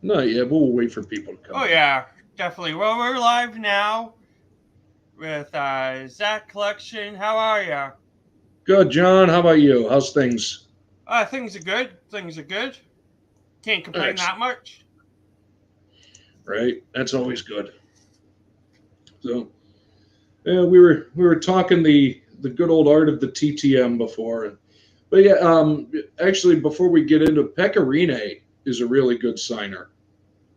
No, yeah, we'll wait for people to come Oh in. yeah, definitely. Well, we're live now with Zach Collection. How are ya? Good, John. How about you? How's things? Things are good. Things are good. Can't complain that Excellent. much. Right? That's always good. So, yeah, we were talking the good old art of the TTM before, but yeah, actually, before we get into Pecorine is a really good signer.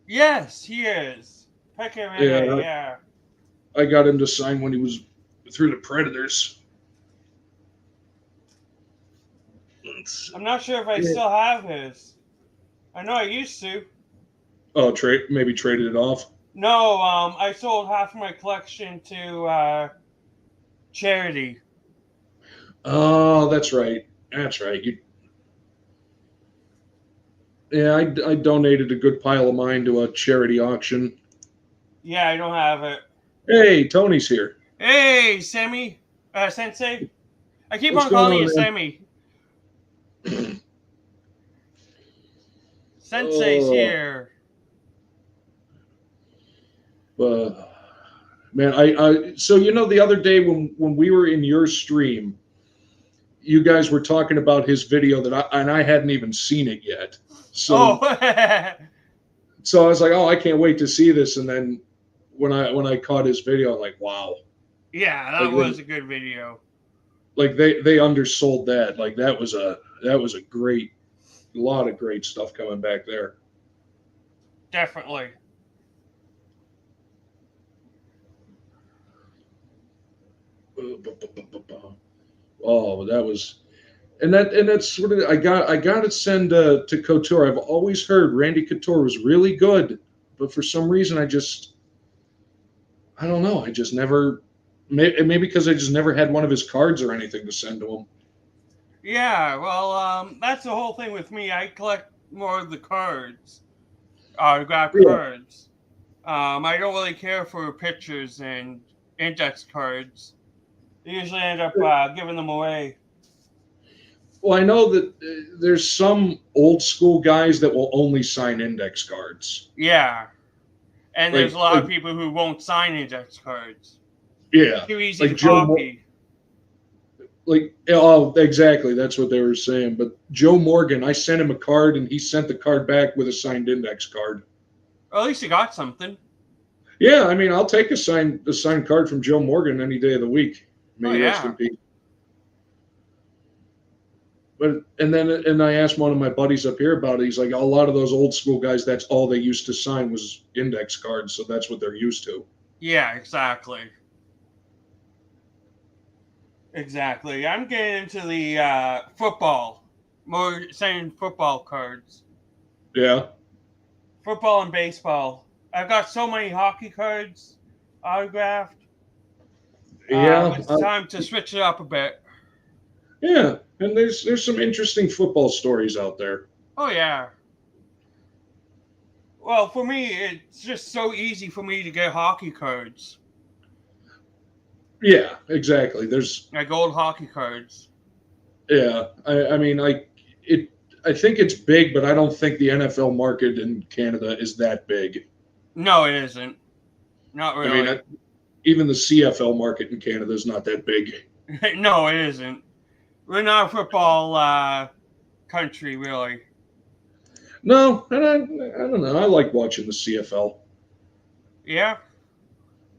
Yes, he is. Pecorine, Yeah, yeah. I got him to sign when he was through the Predators. Let's I'm not sure if I see. still have his. I know I used to. Oh, trade maybe traded it off. No, I sold half of my collection to charity. Oh, that's right. That's right. Yeah, I donated a good pile of mine to a charity auction. Yeah, I don't have it. Hey, Tony's here. Hey, Sammy, Sensei. I keep What's on going calling you on, Sammy. man? Sensei's Oh, here. uh, man, so the other day when we were in your stream, you guys were talking about his video I hadn't even seen it yet. Oh, So I was like, oh, I can't wait to see this. And then when I caught his video, I'm like, wow, yeah, like that was a good video. they undersold that. Like that was a great lot of great stuff coming back there. Definitely. Oh, that was and that's sort of I got to send to Couture. I've always heard Randy Couture was really good, but for some reason I don't know. I just never maybe because I just never had one of his cards or anything to send to him. Yeah, well, that's the whole thing with me. I collect more of the cards, autographed Yeah. cards. I don't really care for pictures and index cards. I usually end up giving them away. Well, I know that there's some old school guys that will only sign index cards. Yeah, and there's a Like lot of like people who won't sign index cards. yeah, Too easy to like copy. oh, exactly, that's what they were saying. But Joe Morgan, I sent him a card and he sent the card back with a signed index card. Or at least you got something. Yeah, I mean, I'll take a signed card from Joe Morgan any day of the week. Oh May he rest in yeah. peace. But and I asked one of my buddies up here about it. He's like, a lot of those old school guys, that's all they used to sign was index cards, so that's what they're used to. Yeah, exactly. Exactly. I'm getting into the football. More saying football cards. Yeah, Football and baseball. I've got so many hockey cards autographed. yeah, It's time to switch it up a bit. yeah. And there's some interesting football stories out there. Oh yeah. Well, for me, it's just so easy for me to get hockey cards, Yeah, exactly. There's like old hockey cards. yeah. I mean, it. I think it's big, but I don't think the NFL market in Canada is that big. No, it isn't. Not I mean, really. even the CFL market in Canada is not that big. No, it isn't. We're not a football country, really. No, and I don't know. I like watching the CFL. Yeah.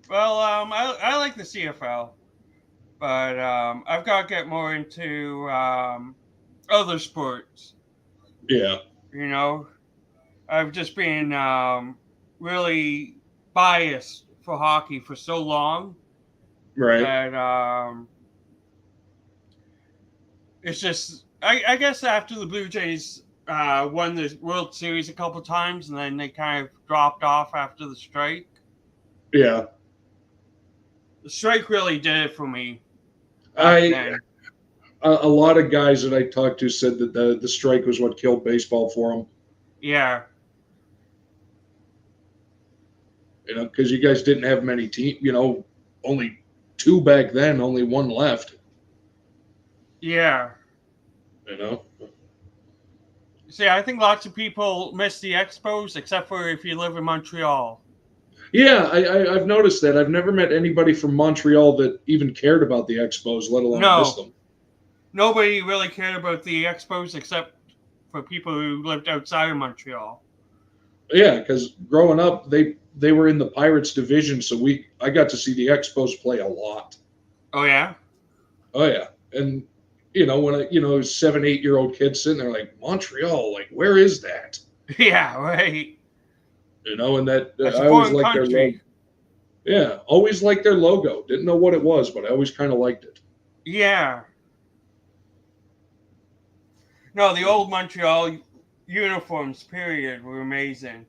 Well, I like the CFL, but I've got to get more into other sports. Yeah, You know, I've just been really biased for hockey for so long right. that it's just. I guess after the Blue Jays won the World Series a couple times, and then they kind of dropped off after the strike. Yeah, The strike really did it for me back I then. a lot of guys that I talked to said that the strike was what killed baseball for them. Yeah, Because you guys didn't have many teams. Only two back then, only one left. yeah. You know, See, I think lots of people miss the Expos, except for if you live in Montreal. Yeah, I've noticed that. I've never met anybody from Montreal that even cared about the Expos, let alone miss No, them. nobody really cared about the Expos except for people who lived outside of Montreal. Yeah, because growing up, they were in the Pirates division, so I got to see the Expos play a lot. Oh yeah, Oh yeah, and when I 7, 8 year old kids sitting there like Montreal, like where is that? yeah, right. And that That's a I always foreign liked their logo. country. Yeah, always liked their logo. Didn't know what it was, but I always kind of liked it. Yeah. No, the old Montreal uniforms, period, were amazing.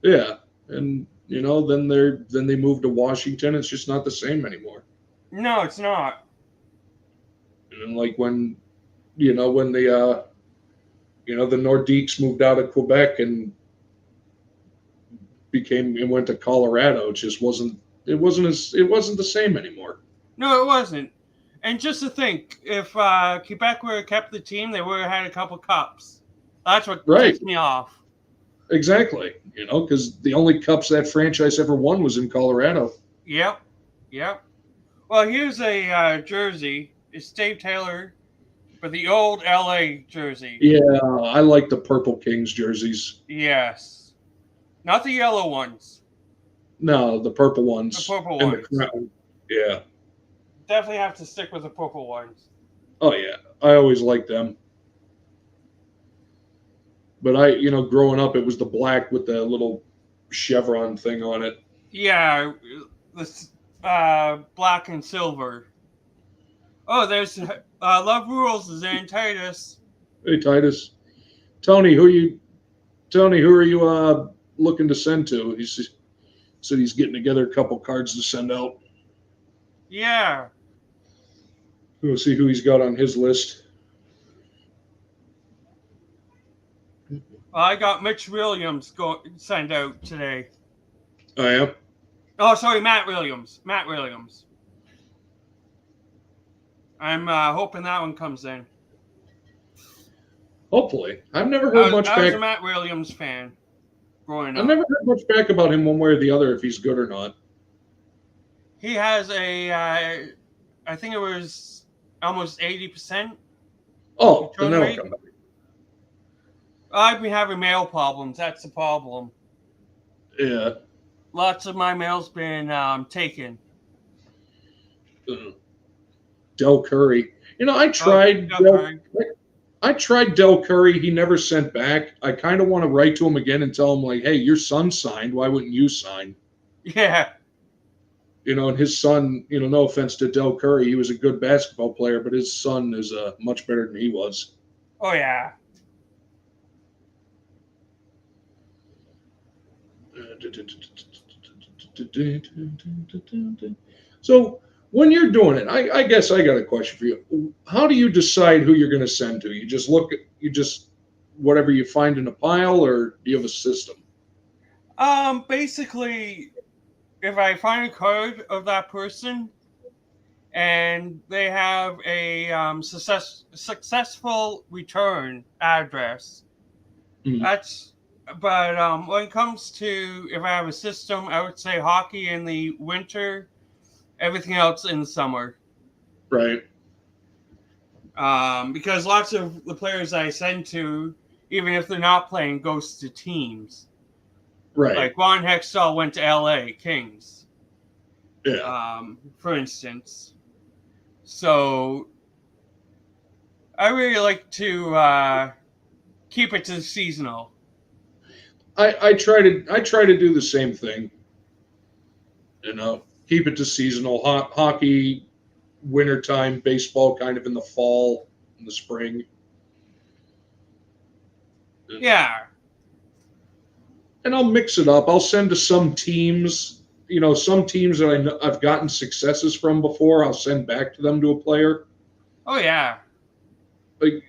Yeah, and then they moved to Washington. It's just not the same anymore. No, it's not. And like when the Nordiques moved out of Quebec and went to Colorado, it wasn't the same anymore. No, it wasn't. And just to think, if Quebec would have kept the team, they would have had a couple cups. That's what Right. ticks me off. Exactly. Because the only cups that franchise ever won was in Colorado. Yep. Yep. Well, here's a jersey. It's Dave Taylor, but the old LA jersey. Yeah, I like the Purple Kings jerseys. Yes. Not the yellow ones. No, the purple ones. The purple and ones. the crown. Yeah. Definitely have to stick with the purple ones. Oh yeah, I always liked them. But growing up, it was the black with the little chevron thing on it. Yeah, the black and silver. Oh, there's Love Rules is in Titus. Hey Titus, Tony, who are you looking to send to? He said he's getting together a couple cards to send out. Yeah. We'll see who he's got on his list. I got Mitch Williams sent out today. I am. Oh, sorry, Matt Williams. Matt Williams. I'm hoping that one comes in. Hopefully. I've never heard much I was back. a Matt Williams fan growing up. I've never heard much back about him one way or the other, if he's good or not. He has I think it was almost 80%. Oh, then that'll come back. I've been having mail problems. That's the problem. Yeah. Lots of my mail's been taken. Del Curry. I tried. I tried Del Curry. He never sent back. I kind of want to write to him again and tell him, like, hey, your son signed. Why wouldn't you sign? Yeah. And his son, no offense to Del Curry, he was a good basketball player, but his son is much better than he was. Oh, yeah. So when you're doing it, I guess I got a question for you. How do you decide who you're going to send to? You just whatever you find in a pile, or do you have a system? Basically, if I find a card of that person and they have a successful return address, that's. But when it comes to if I have a system, I would say hockey in the winter, everything else in the summer. Right. Because lots of the players I send to, even if they're not playing, goes to teams. Right. Like Ron Hextall went to LA Kings. Yeah. For instance. So I really like to keep it to seasonal. I try to do the same thing. Keep it to seasonal. Hockey, wintertime, baseball kind of in the fall, in the spring. Yeah. And I'll mix it up. I'll send to some teams, some teams that I've gotten successes from before. I'll send back to them to a player. Oh, yeah. Like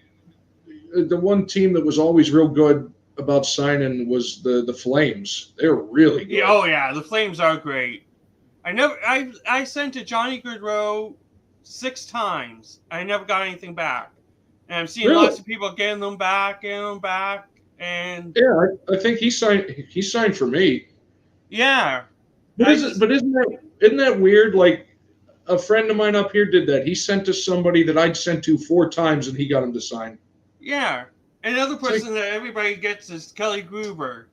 the one team that was always real good about signing was the Flames. They're really good. Oh yeah, the Flames are great. I sent to Johnny Gaudreau 6 times. I never got anything back. And I'm seeing Really? lots of people getting them back, and Yeah, I think he signed. He signed for me. yeah, But I is it? just But isn't that weird? Like a friend of mine up here did that. He sent to somebody that I'd sent to 4 times, and he got him to sign. yeah. Another It's like, person that everybody gets is Kelly Gruber.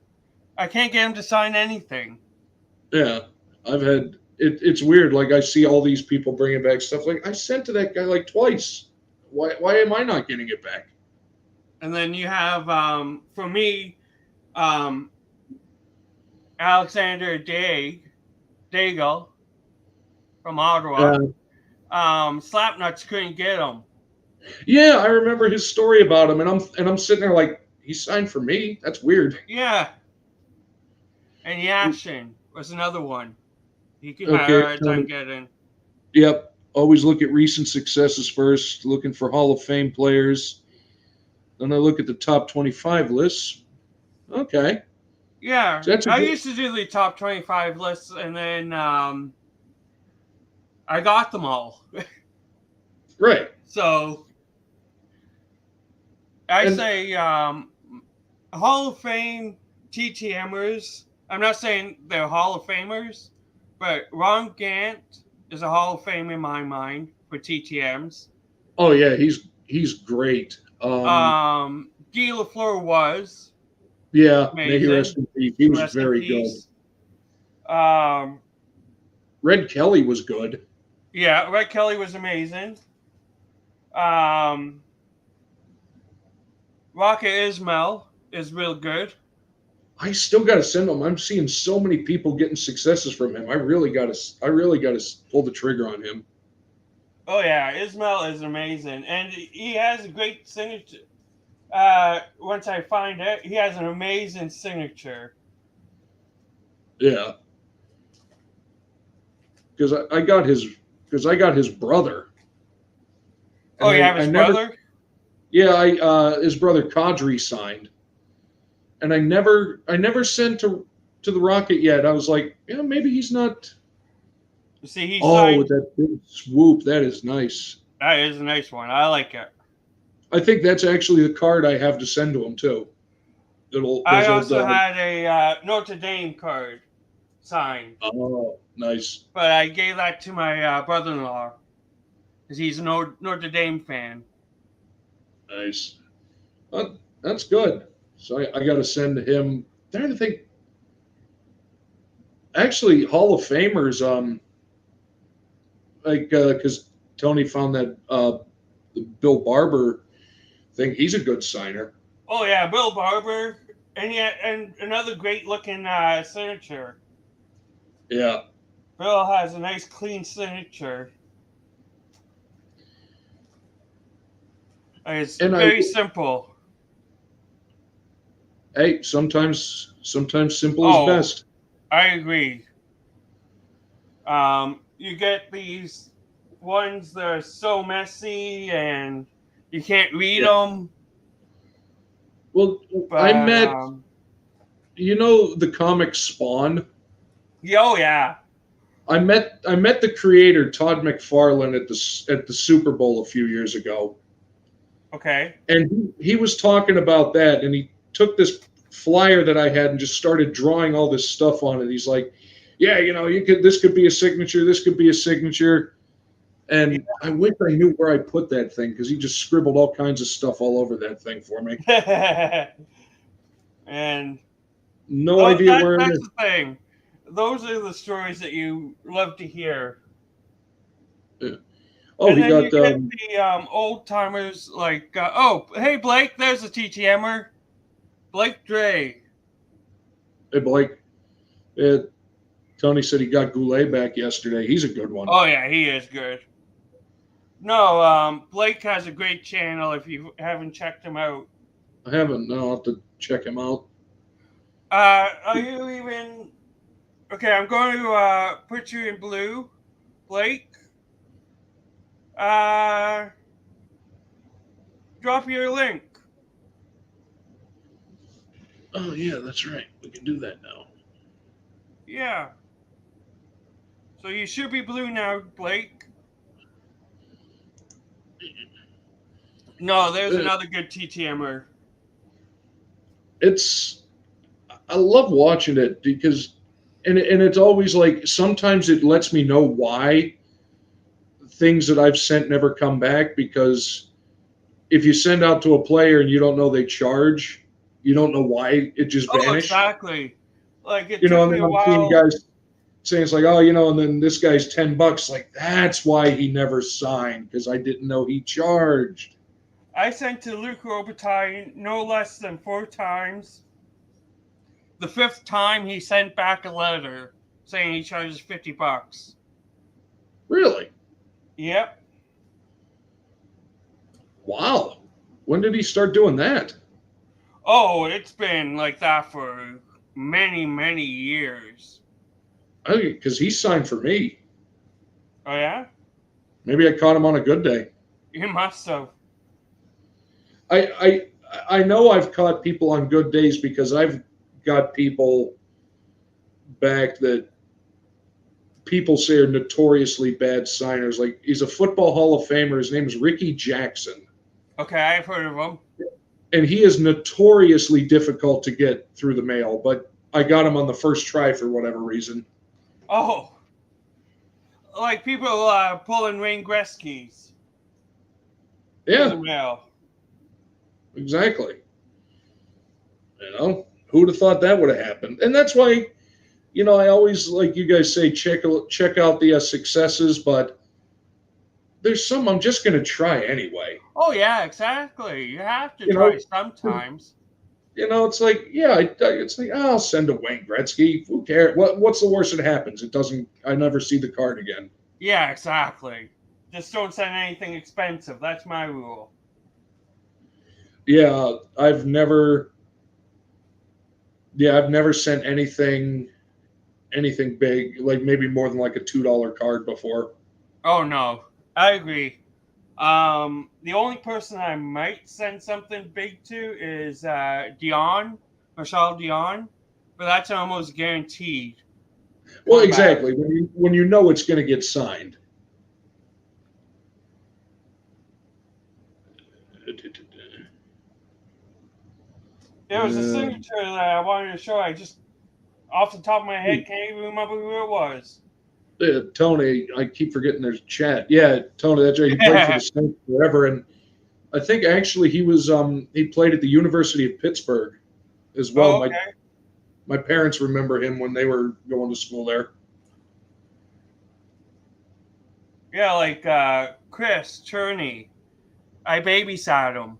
I can't get him to sign anything. yeah, I've had. It's weird. Like I see all these people bringing back stuff. Like I sent to that guy like twice. Why am I not getting it back? And then you have, for me, um, Alexander Daigle from Ottawa. Uh, Slapnuts couldn't get him. yeah, I remember his story about him, and I'm sitting there like he signed for me. That's weird. Yeah, and Yashin was another one. He could have a Okay, hard time Tony. getting. Yep. Always look at recent successes first. Looking for Hall of Fame players. Then I look at the top 25 lists. Okay, Yeah, so that's a I good. used to do the top 25 lists, and then I got them all. Right. So I And say Hall of Fame TTMers. I'm not saying they're Hall of Famers, but Ron Gant is a Hall of Fame in my mind for TTMs. oh yeah, he's great. Guy Lafleur was Yeah, may he amazing. rest in peace. He was Rest in very good. peace. Um, Red Kelly was good. yeah, Red Kelly was amazing. Um, Rocket Ismail is real good. I still got to send him. I'm seeing so many people getting successes from him. I really got to pull the trigger on him. Oh yeah, Ismail is amazing, and he has a great signature. Once I find it, he has an amazing signature. Yeah, because I got his brother, Oh, and you have I his never. brother? Yeah, I his brother Kadri signed, and I never sent to the Rocket yet. I was like, yeah, maybe he's not. See, he Oh, with signed. that big swoop, that is nice. That is a nice one. I like it. I think that's actually the card I have to send to him too. I Those old. also had a Notre Dame card signed, Oh, nice, but I gave that to my brother-in-law because he's a Notre Dame fan. nice. That's good. So I got to send him. Trying to think. Actually, Hall of Famers. Like because Tony found that the Bill Barber thing. He's a good signer. Oh yeah, Bill Barber, and another great-looking signature. Yeah, Bill has a nice, clean signature. It's and very simple. sometimes simple is Oh, best. I agree. You get these ones that are so messy and you can't read Yeah. them. Well, I But met the comic Spawn. oh yeah, I met the creator Todd McFarlane at the Super Bowl a few years ago, okay. and he was talking about that, and he took this flyer that I had and just started drawing all this stuff on it. He's like, "Yeah, this could be a signature. This could be a signature." And I wish I knew where I put that thing because he just scribbled all kinds of stuff all over that thing for me. And No idea where it that's is. the thing. Those are the stories that you love to hear. Yeah. Oh, And he then you got get the old timers like, oh, hey Blake, there's a TTMer, Blake Dre. hey, Blake. uh, Tony said he got Goulet back yesterday. He's a good one. Oh yeah, he is good. No, Blake has a great channel if you haven't checked him out. I haven't. No, I'll have to check him out. Are you even okay? I'm going to put you in blue, Blake. Uh, drop your link. Oh yeah, that's right. We can do that now. Yeah. So you should be blue now, Blake. No, there's Uh, another good TTMer. I love watching it because, and it's always like sometimes it lets me know why things that I've sent never come back because if you send out to a player and you don't know they charge, you don't know why it just Oh, vanished. exactly. Like it took And me then a I'm seeing while. guys saying it's like, oh, and then this guy's $10. Like that's why he never signed because I didn't know he charged. I sent to Luke Robitaille no less than 4 times. The fifth time, he sent back a letter saying he charges $50. Really? Yep. Wow. When did he start doing that? Oh, it's been like that for many, many years. Because he signed for me. Oh yeah, Maybe I caught him on a good day. you must have. I I know I've caught people on good days because I've got people back that people say are notoriously bad signers. Like he's a football Hall of Famer. His name is Ricky Jackson, Okay, I've heard of him. and he is notoriously difficult to get through the mail. But I got him on the first try for whatever reason. Oh, like people pulling Wayne Gretzky's through the Yeah, mail. exactly. Who'd have thought that would have happened? And that's why, I always like you guys say check out the successes, but there's some I'm just going to try anyway. Oh yeah, exactly. You have to You try know, sometimes. it's like it's like I'll send a Wayne Gretzky. Who cares? What's the worst that happens? It doesn't. I never see the card again. Yeah, exactly. Just don't send anything expensive. That's my rule. Yeah, I've never. Yeah, I've never sent anything big, like maybe more than like a $2 card before. Oh no, I agree. The only person I might send something big to is Marshall Dion, but that's almost guaranteed Well, coming back. exactly. When you know it's going to get signed. There was a signature that I wanted to show. I just, off the top of my head, can't even remember who it was. Tony, I keep forgetting there's chat. Yeah, Tony, that's right. He played for the Saints forever, and I think actually he played at the University of Pittsburgh as well. Oh, My okay. my parents remember him when they were going to school there. Yeah, like Chris Cherney. I babysat him.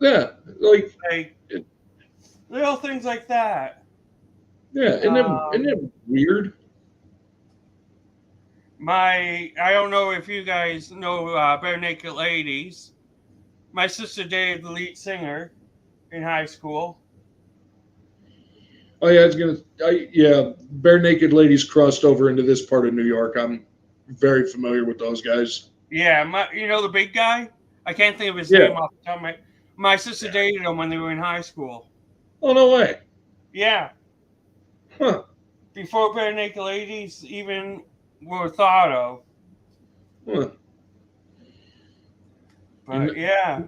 Yeah, like Like little things like that. yeah, isn't Um, it weird? I don't know if you guys know Bare Naked Ladies. My sister dated the lead singer in high school. Oh yeah, yeah, Bare Naked Ladies crossed over into this part of New York. I'm very familiar with those guys. Yeah, you know the big guy? I can't think of his Yeah. name off the top of my sister dated him when they were in high school. Oh no way. Yeah, Huh. before Bare Naked Ladies even were thought of. Huh. But yeah.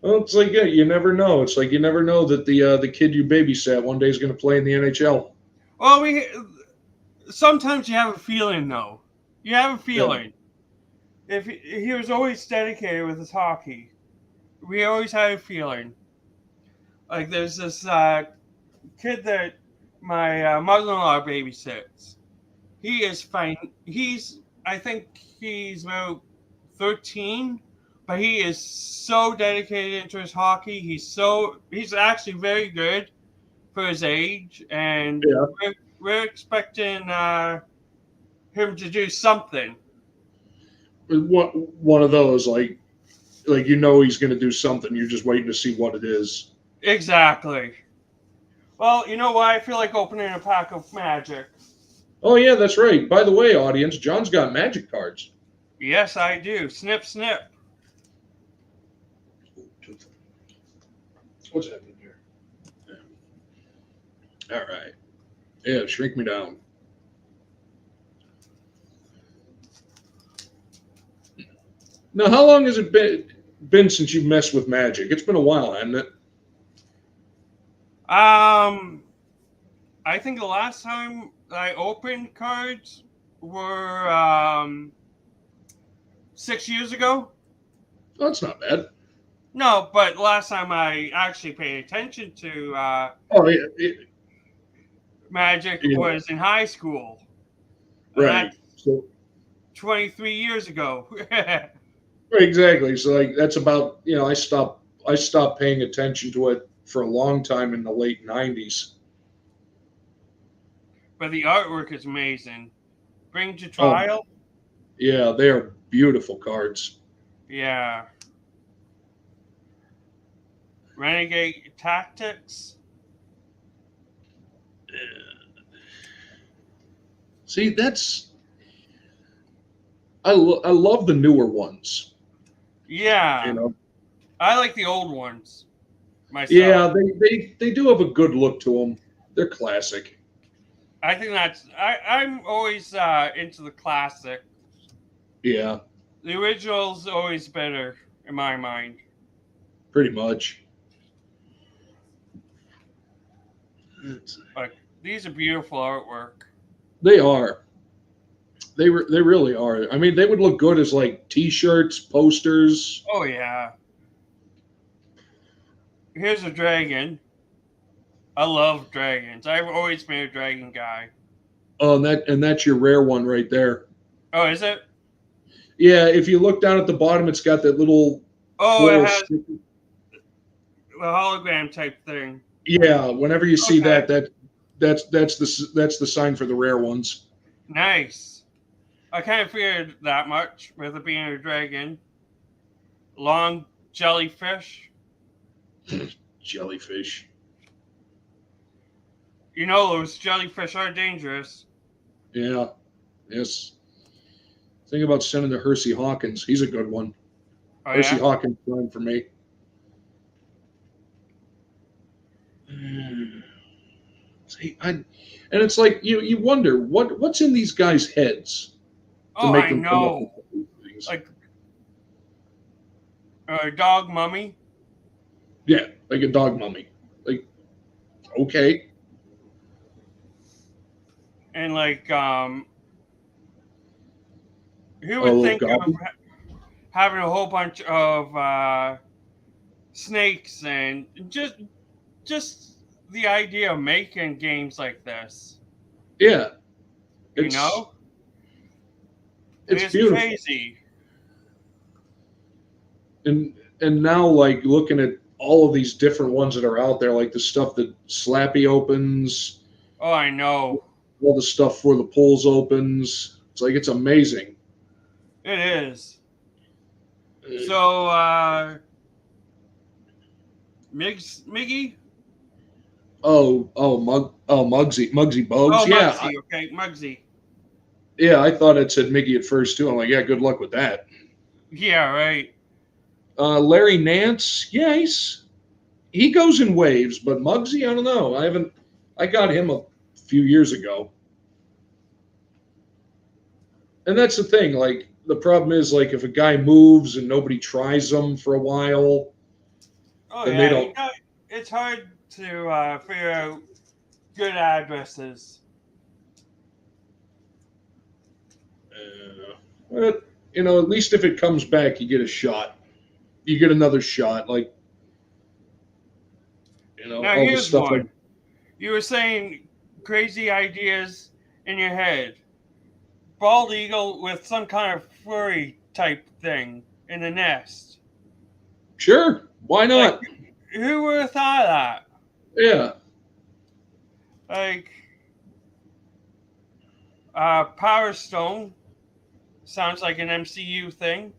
Well, it's like you never know. It's like you never know that the kid you babysat one day is going to play in the NHL. Well, sometimes you have a feeling though. You have a Yeah. feeling. If he was always dedicated with his hockey, we always had a feeling. Like there's this kid that my mother-in-law babysits. He is fine. I think he's about 13, but he is so dedicated into his hockey. He's actually very good for his age, and Yeah. we're expecting him to do something. One of those like he's going to do something. You're just waiting to see what it is. Exactly. Well, you know what? I feel like opening a pack of Magic. Oh yeah, that's right. By the way, audience, John's got Magic cards. Yes, I do. Snip, snip. What's happening here? All right. Yeah, shrink me down. Now, how long has it been? been since you messed with Magic? It's been a while, hasn't it? I think the last time I opened cards were 6 years ago. Oh, that's not bad. No, but last time I actually paid attention to Oh yeah, Magic yeah, was in high school. And right. that's So 23 years ago. right, exactly. So like that's about I stopped paying attention to it for a long time in the late '90s. But the artwork is amazing. Bring to Oh Trial. yeah, they are beautiful cards. Yeah. Renegade Tactics. See, I love the newer ones. You Yeah. know, I like the old ones myself. yeah, they do have a good look to them. They're classic. I think I'm always into the classic. Yeah, The original's always better in my mind. pretty much. Like these are beautiful artwork. They are. They really are. I mean, they would look good as like T-shirts, posters. Oh yeah. Here's a dragon. I love dragons. I've always been a dragon guy. Oh, and that's your rare one right there. Oh, is it? Yeah, if you look down at the bottom, it's got that little Oh, it floral has sticker. the hologram type thing. Yeah, whenever you see Okay. that's the sign for the rare ones. Nice. I kind of figured that much with it being a dragon. Long jellyfish. Jellyfish. You know those jellyfish are dangerous. Yeah. Yes. Think about sending to Hersey Hawkins. He's a good one. Oh Hersey yeah? Hawkins sign for me. See, and it's like you wonder what's in these guys' heads to Oh, make I them come up with know. these things. Like a dog mummy. Yeah, like a dog mummy. Like, okay. And like who A would little think of goblin. having a whole bunch of snakes and just the idea of making games like this, Yeah. you It's know? it's It's beautiful. crazy. And now like looking at all of these different ones that are out there, like the stuff that Slappy opens, Oh, I know. all the stuff for the pulls opens. It's like it's amazing. It is. So, Miggy? Muggsy Oh, Bogues. Muggsy. Okay, Muggsy. Yeah, I thought it said Mickey at first too. I'm like, yeah, good luck with that. Yeah, right. Larry Nance, yeah, he goes in waves, but Muggsy, I don't know. I got him a few years ago, and that's the thing. Like the problem is, like if a guy moves and nobody tries them for a while, Oh, then they yeah. don't. It's hard to figure out good addresses. But at least if it comes back, you get a shot. You get another shot. Like Now, all the here's stuff like one. You were saying crazy ideas in your head. Bald eagle with some kind of furry type thing in the nest. sure, why Like, not? who would have thought of that? Yeah, Like, Power Stone sounds like an MCU thing,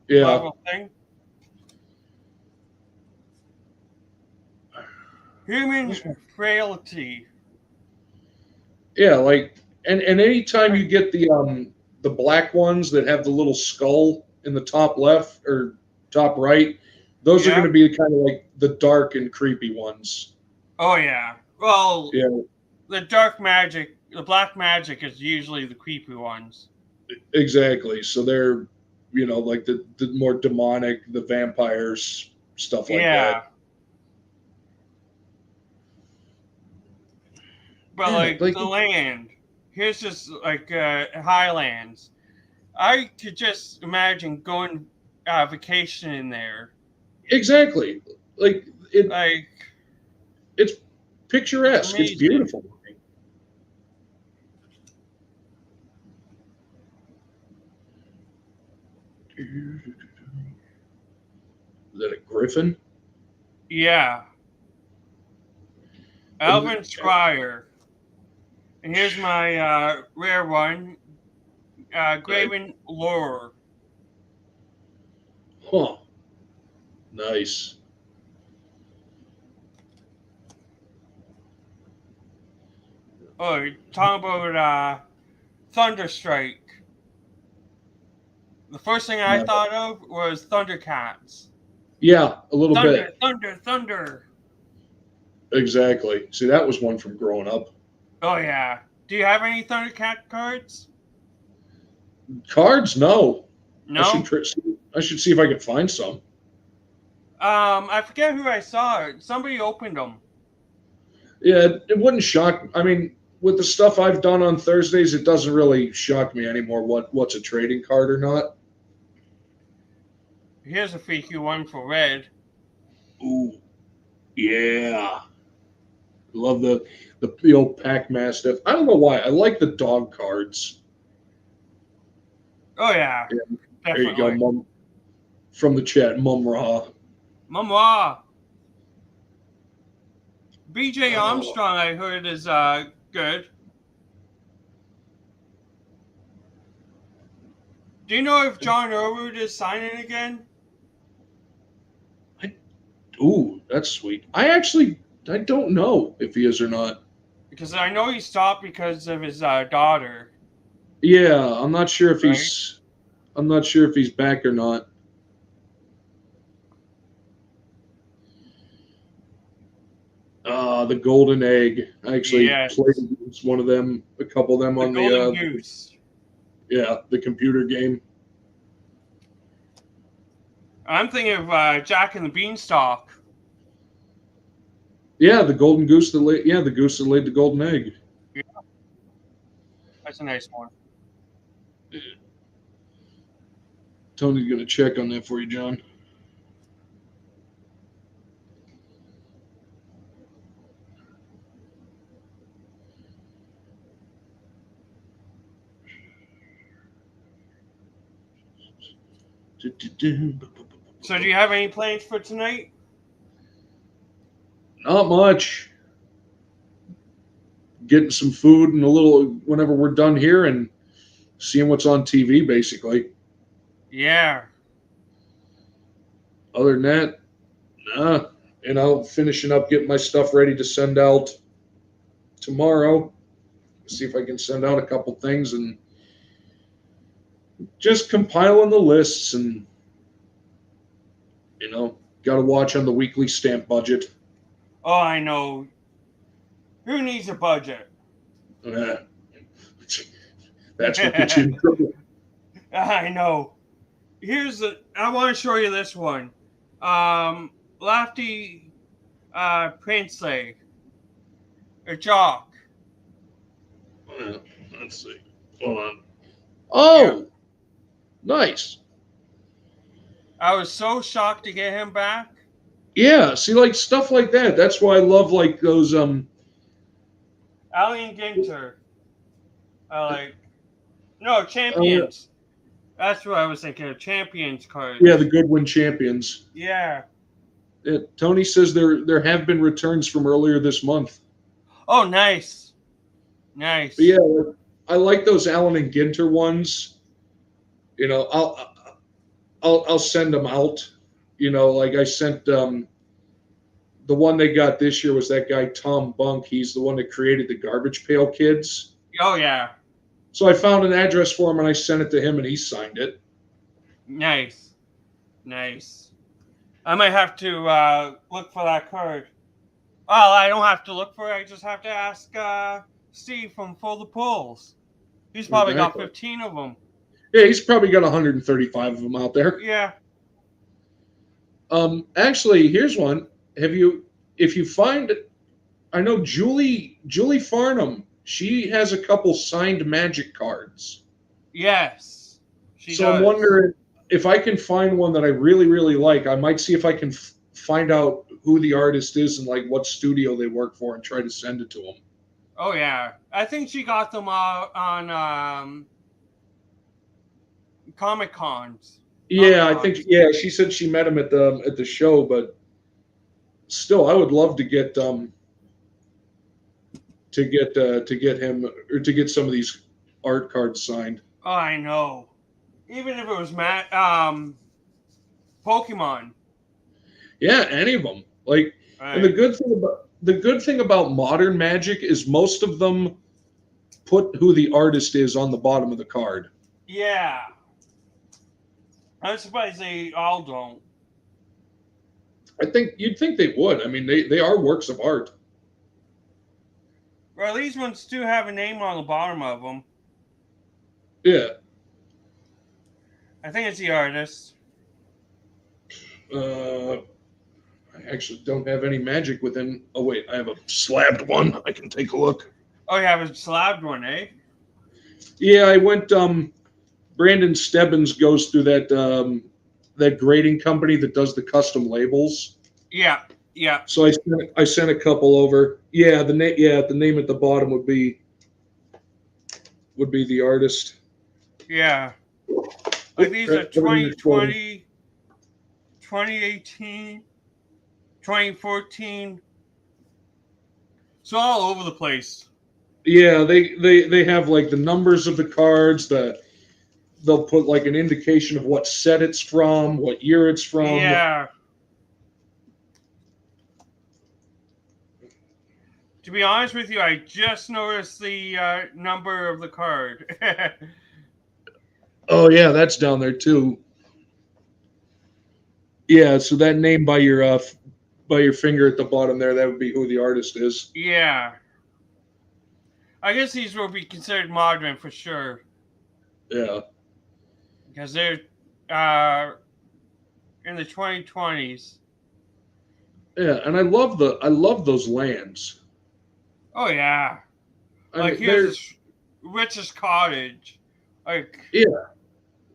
yeah, Marvel thing. Human frailty. yeah. Like and anytime you get the black ones that have the little skull in the top left or top right, those are going Yeah. to be kind of like the dark and creepy ones. Oh yeah. Well, Yeah, the dark magic, the black magic is usually the creepy ones. exactly. So they're like the more demonic, the vampires, stuff like Yeah. that. But Yeah, like the land, here's just like highlands. I could just imagine going vacation in there. exactly. Like Like it's it's picturesque. It's amazing. beautiful. Is that a griffin? Yeah. Alvin Squire. And here's my rare one, Graven Lore. Huh. Nice. Oh, talking about Thunderstrike. The first thing I No. thought of was Thundercats. Yeah, a little Thunder, bit. thunder, thunder. Exactly. See, that was one from growing up. Oh yeah. Do you have any Thundercat cards? Cards? No. I should No. try, I should see if I can find some. I forget who I saw. Somebody opened them. Yeah, it wouldn't shock. I mean, with the stuff I've done on Thursdays, it doesn't really shock me anymore what's a trading card or not. Here's a freaky one for red. Ooh, yeah. Love the old Pack Mastiff. I don't know why. I like the dog cards. Oh yeah, Yeah, there you go, definitely. Mum. From the chat, Mum Ra. Mama. BJ Oh, Armstrong, I heard is good. Do you know if John Irwood is signing again? ooh, that's sweet. I don't know if he is or not. Because I know he stopped because of his daughter, Yeah, I'm not sure if right? he's back or not. The golden egg. I actually played Yes. against one of them, a couple of them The on Golden Goose. the computer game. I'm thinking of Jack and the Beanstalk. Yeah, the golden goose that laid. Yeah, the goose that laid the golden egg. Yeah, that's a nice one. Tony's gonna check on that for you, John. So, do you have any plans for tonight? Not much. Getting some food and a little whenever we're done here and seeing what's on TV, basically. Yeah. Other than that, nah. Finishing up, getting my stuff ready to send out tomorrow. See if I can send out a couple things and just compiling the lists and got to watch on the weekly stamp budget. Oh, I know. Who needs a budget? Uh, that's what gets you in trouble. I know. I want to show you this one. Lofty Princely. A jock. Let's see. Hold on. Yeah. Oh, nice. I was so shocked to get him back. Yeah, see, like stuff like that. That's why I love like those. Alien Ginter. No, Uh, Champions. That's what I was thinking of. Champions cards. yeah, the Goodwin champions. Yeah. Tony says there have been returns from earlier this month. Oh, nice. Nice. But yeah, I like those Allen and Ginter ones. I'll send them out. Like I sent the one they got this year was that guy Tom Bunk. He's the one that created the Garbage Pail Kids. Oh, yeah. So I found an address for him and I sent it to him and he signed it. Nice. Nice. I might have to look for that card. Well, I don't have to look for it. I just have to ask Steve from Full the Pulls. He's probably got Exactly. 15 of them. Yeah, he's probably got 135 of them out there. Yeah. Actually, here's one. If you find, I know Julie Farnham. She has a couple signed Magic cards. Yes. She So I'm does. wondering if I can find one that I really, really like. I might see if I can find out who the artist is and like what studio they work for and try to send it to them. Oh yeah. I think she got them all on Comic Cons. Comic Yeah, I think Cons. yeah. She said she met him at the show, but still, I would love to get him or to get some of these art cards signed. Oh, I know. Even if it was Pokemon. Yeah, any of them. Like, and Right. the good thing about modern Magic is most of them put who the artist is on the bottom of the card. Yeah. I'm surprised they all don't. I think you'd think they would. I mean, they are works of art. Well, these ones do have a name on the bottom of them. Yeah. I think it's the artist. I actually don't have any Magic within. Oh wait, I have a slabbed one. I can take a look. Oh, you have a slabbed one, eh? Yeah, I went. Brandon Stebbins goes through that grading company that does the custom labels. Yeah. Yeah. So I sent a couple over. Yeah, the name at the bottom would be the artist. Yeah. Like these are 2020, 2018, 2014. So all over the place. Yeah, they have like the numbers of the cards. They'll put like an indication of what set it's from, what year it's from. Yeah. To be honest with you, I just noticed the number of the card. Oh yeah, that's down there too. Yeah, so that name by your finger at the bottom there, that would be who the artist is. Yeah. I guess these will be considered modern for sure. Yeah. Because they're in the 2020s. Yeah, and I love those lands. Oh, yeah. I Like, mean, here's this richest cottage. Like, yeah,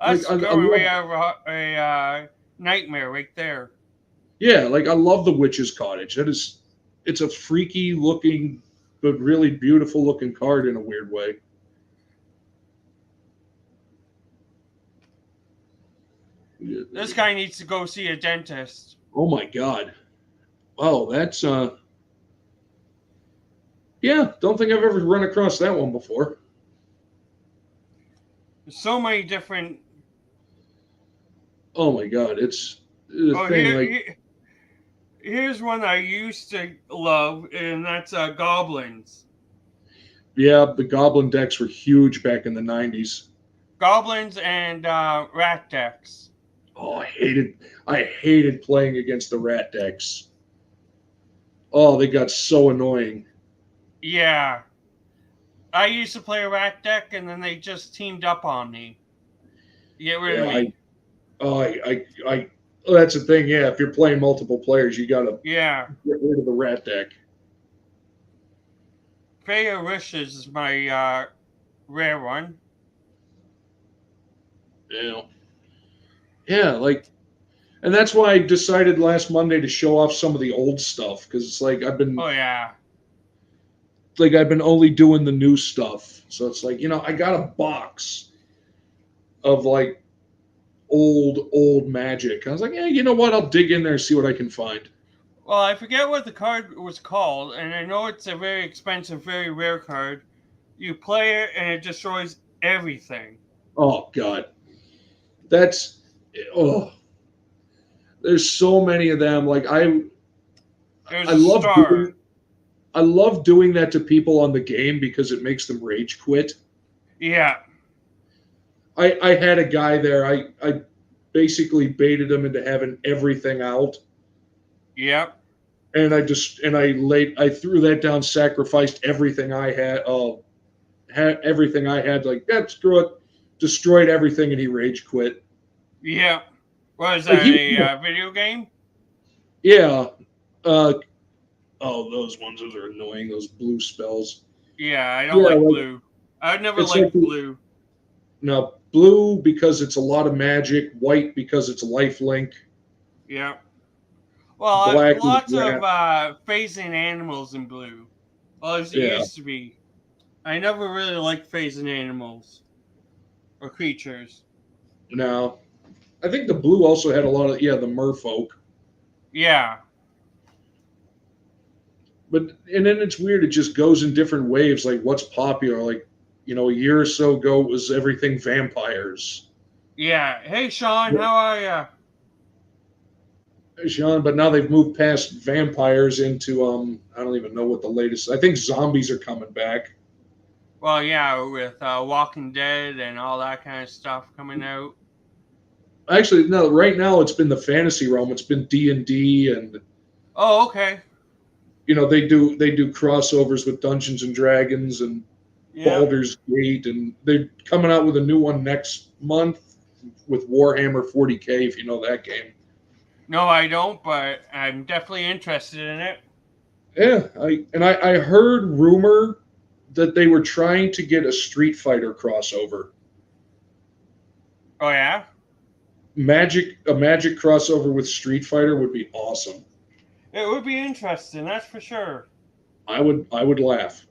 that's like going way over a nightmare right there. yeah, like I love the witch's cottage. It's a freaky looking but really beautiful looking card in a weird way. This guy needs to go see a dentist. Oh my god. Oh, that's yeah, don't think I've ever run across that one before. There's so many different. Oh my god, it's the Oh, thing like here's one I used to love, and that's goblins. yeah, the goblin decks were huge back in the 90s. Goblins and rat decks. Oh, I hated playing against the rat decks. Oh, they got so annoying. Yeah. I used to play a rat deck, and then they just teamed up on me. Get rid of me. Well, that's the thing. Yeah, if you're playing multiple players, you gotta Yeah. get rid of the rat deck. Freya Wishes is my rare one. Yeah, yeah, like, and that's why I decided last Monday to show off some of the old stuff because it's like Oh yeah. I've been only doing the new stuff, so it's like I got a box of like old Magic. I was like, yeah, you know what? I'll dig in there and see what I can find. Well, I forget what the card was called, and I know it's a very expensive, very rare card. You play it, and it destroys everything. Oh God, that's oh. There's so many of them. Like There's I a love star. doing that to people on the game because it makes them rage quit. Yeah. I had a guy there. I basically baited him into having everything out. Yep. And I threw that down, sacrificed everything I had. Everything I had. Like, yeah, screw it. destroyed everything, and he rage quit. Yeah. Was Like that a video game? Yeah. Oh, those ones. Those are annoying. Those blue spells. Yeah, I don't Yeah, like like, blue. I would never it's like liked blue. no blue because it's a lot of magic. White because it's life link. Yeah. Well, Black is lots of wrath. phasing animals in blue. Well, as it Yeah. used to be. I never really liked phasing animals or creatures. Now, I think the blue also had a lot of the merfolk. Yeah. But and then it's weird. It just goes in different waves. Like what's popular? Like a year or so ago it was everything vampires. Yeah. Hey, Sean, how are you? Sean, but now they've moved past vampires into I don't even know what the latest. I think zombies are coming back. Well, yeah, with Walking Dead and all that kind of stuff coming out. Actually, no. Right now it's been the fantasy realm. It's been D&D, and Oh, okay. they do crossovers with Dungeons and Dragons and Yeah. Baldur's Gate, and they're coming out with a new one next month with Warhammer 40K. If you know that game. No, I don't, but I'm definitely interested in it. Yeah, I heard rumor that they were trying to get a Street Fighter crossover. Oh, yeah? A magic crossover with Street Fighter would be awesome. It would be interesting, that's for sure. I would laugh.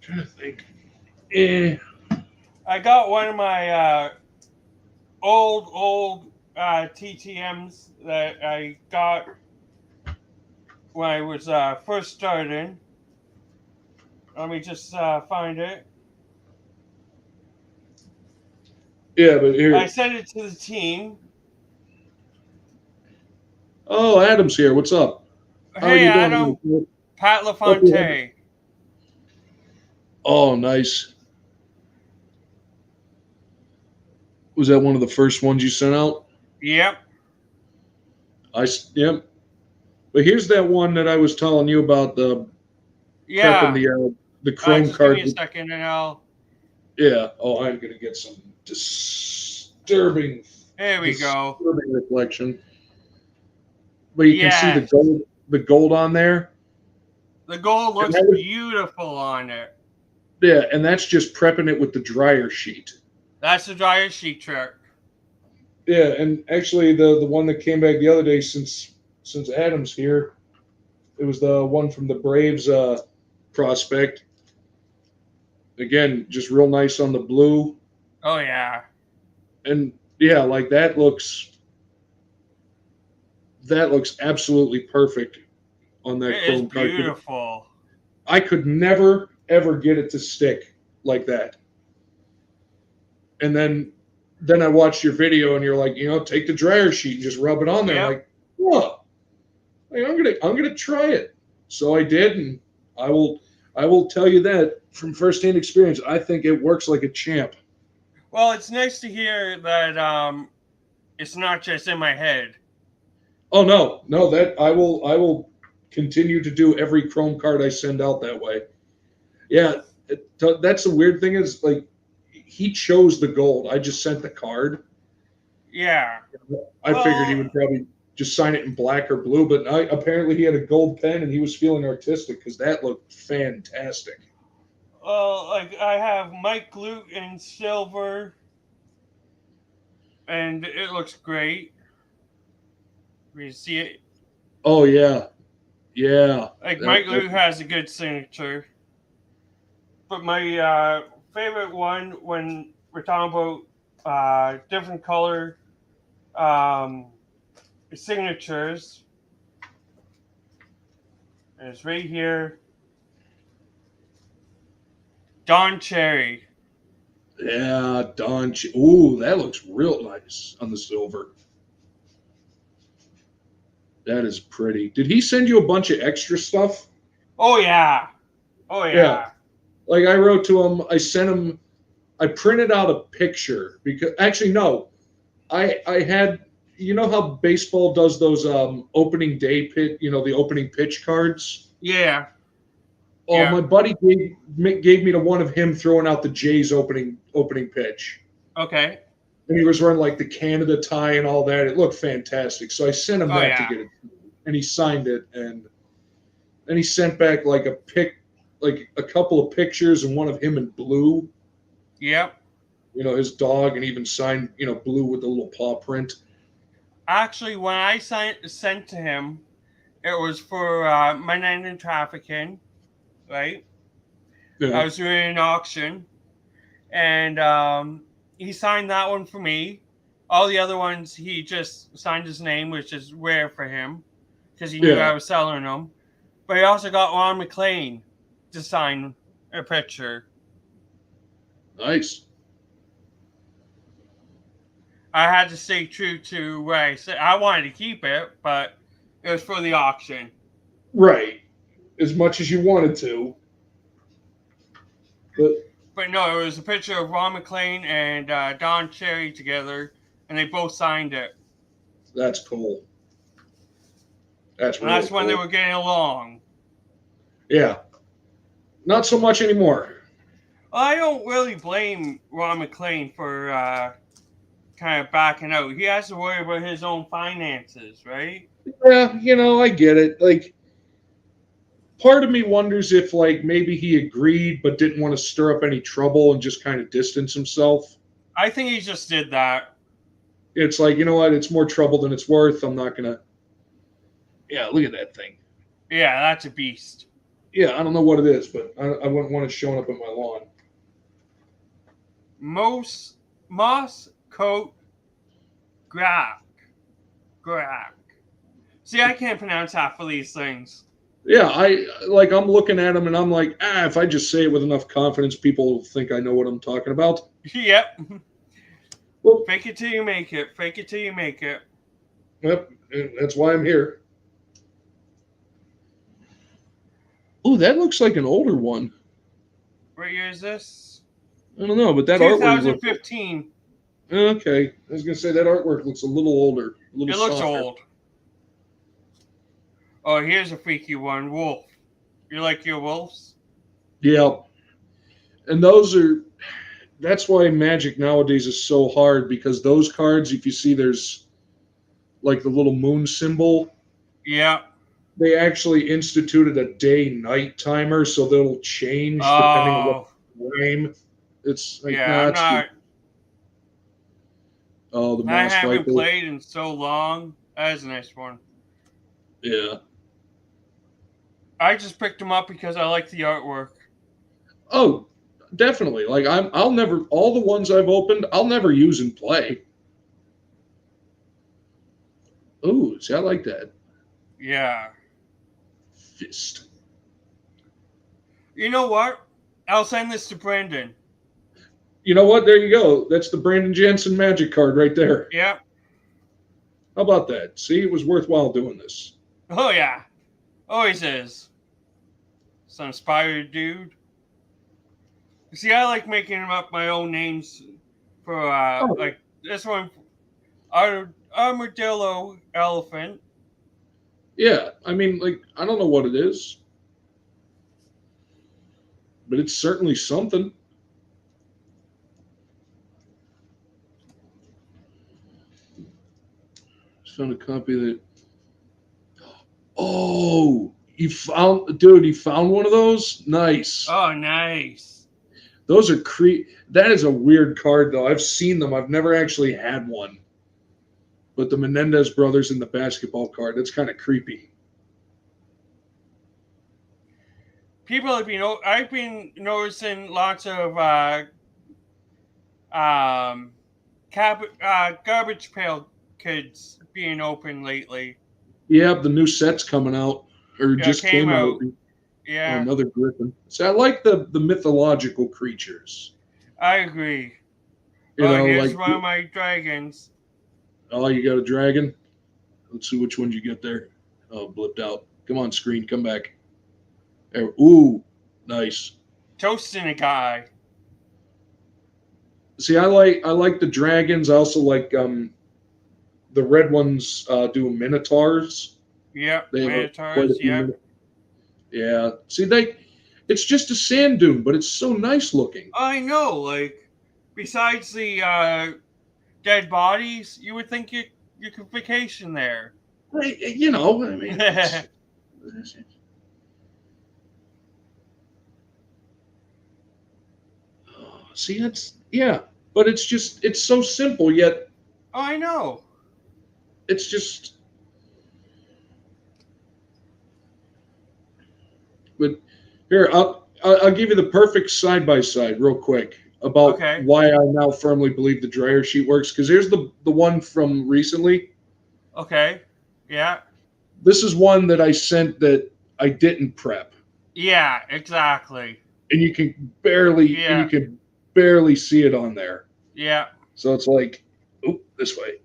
Trying to think. I got one of my old TTMs that I got when I was first starting. Let me just find it. Yeah, but here. I sent it to the team. Oh, Adam's here. What's up? How are Hey, you Adam. doing? Pat LaFontaine. Oh, nice. Was that one of the first ones you sent out? Yep. Yep. But here's that one that I was telling you about prepping Yeah. the Chrome Just card. give me a second and I'll. Yeah. Oh, I'm gonna get some disturbing. There we go. Reflection. But you can see the gold on there. The gold looks beautiful on it. Yeah, and that's just prepping it with the dryer sheet. That's the dryer sheet trick. Yeah, and actually the one that came back the other day since Adam's here, it was the one from the Braves prospect. Again, just real nice on the blue. Oh yeah. And yeah, like that looks absolutely perfect on that Chrome card. It's beautiful. I could never ever get it to stick like that. And then I watched your video, and you're like, take the dryer sheet and just rub it on there. Yep. Like, what? Like, I'm gonna try it. So I did, and I will tell you that from firsthand experience, I think it works like a champ. Well, it's nice to hear that it's not just in my head. Oh no, that I will continue to do every Chrome card I send out that way. Yeah, that's the weird thing is like he chose the gold. I just sent the card. Yeah. I figured he would probably just sign it in black or blue, but apparently he had a gold pen and he was feeling artistic because that looked fantastic. Like I have Mike Luke in silver, and it looks great. You see it? Oh yeah, yeah. Like Mike Luke has a good signature, but my favorite one when we're talking about different color signatures is right here. Don Cherry. Yeah, Don. Ooh, that looks real nice on the silver. That is pretty. Did he send you a bunch of extra stuff? Oh yeah. Oh yeah. Like I wrote to him, I sent him. I printed out a picture because actually no, I had. You know how baseball does those opening day pitch, the opening pitch cards? Yeah. Oh, Yeah. my buddy gave me the one of him throwing out the Jays opening pitch. Okay. And he was wearing like the Canada tie and all that. It looked fantastic. So I sent him Oh that to yeah. get it, and he signed it. And then he sent back like a couple of pictures and one of him in blue. Yep. His dog, and even signed blue with the little paw print. Actually, when I sent to him, it was for Untitled Trafficking, right? Yeah. I was doing an auction, and he signed that one for me. All the other ones, he just signed his name, which is rare for him, because he knew I was selling them. But he also got Ron McLean to sign a picture. Nice. I had to stay true to what I said. I wanted to keep it, but it was for the auction. Right. As much as you wanted to. But no, it was a picture of Ron McLean and Don Cherry together, and they both signed it. That's cool. That's when cool. they were getting along. Yeah. Not so much anymore. Well, I don't really blame Ron McLean for kind of backing out. He has to worry about his own finances, right? Yeah, I get it. Like, part of me wonders if, like, maybe he agreed but didn't want to stir up any trouble and just kind of distance himself. I think he just did that. It's like, you know what? It's more trouble than it's worth. I'm not going to. Yeah, look at that thing. Yeah, that's a beast. Yeah, I don't know what it is, but I wouldn't want it showing up in my lawn. Moss coat Grack. See, I can't pronounce half of these things. Yeah, I'm looking at them and I'm like, if I just say it with enough confidence, people will think I know what I'm talking about. Yep. Well, fake it till you make it. Fake it till you make it. Yep, that's why I'm here. Oh, that looks like an older one. What year is this? I don't know, but that 2015. Artwork. Okay, I was gonna say that artwork looks a little older. It looks old. Oh, here's a freaky one. Wolf. You like your wolves? Yeah. And that's why Magic nowadays is so hard, because those cards, if you see there's like the little moon symbol. Yeah. They actually instituted a day-night timer, so they'll change depending on what frame. It's like, Oh, the Moss I haven't Viper. played in so long. That is a nice one. Yeah. I just picked them up because I like the artwork. Oh, definitely. Like I'll never, all the ones I've opened, I'll never use and play. Oh, see, I like that. Yeah. Fist. You know what? I'll send this to Brandon. You know what? There you go. That's the Brandon Jansen Magic card right there. Yep. How about that? See, it was worthwhile doing this. Oh, yeah. Always is. Some inspired dude. See, I like making up my own names for, like, this one, Armadillo Elephant. Yeah, I mean, like, I don't know what it is, but it's certainly something. Just found a copy of that. Oh, you found one of those? Nice. Oh, nice. Those are that is a weird card, though. I've seen them. I've never actually had one. But the Menendez brothers in the basketball card, that's kind of creepy. People have been, I've been noticing lots of garbage pail kids being open lately. Yeah, the new set's coming out, or just came out. Yeah. Oh, another griffin. So I like the mythological creatures. I agree. Here's like one of my dragons. Oh, you got a dragon? Let's see which ones you get there. Oh, blipped out. Come on, screen, come back. There. Ooh, nice. Toasting a guy. See, I like the dragons. I also like the red ones do minotaurs. Yep, minotaurs. Yep. Yeah. See, it's just a sand dune, but it's so nice looking. I know, like, besides the dead bodies, you would think you could vacation there. You know, I mean, see, but it's so simple, yet Oh, I know. it's just. But here, I'll give you the perfect side by side, real quick, about Okay. why I now firmly believe the dryer sheet works. Because here's the one from recently. Okay. Yeah. This is one that I sent that I didn't prep, Yeah, exactly. and you Yeah. can barely see it on there. Yeah. So it's like, oop, this way.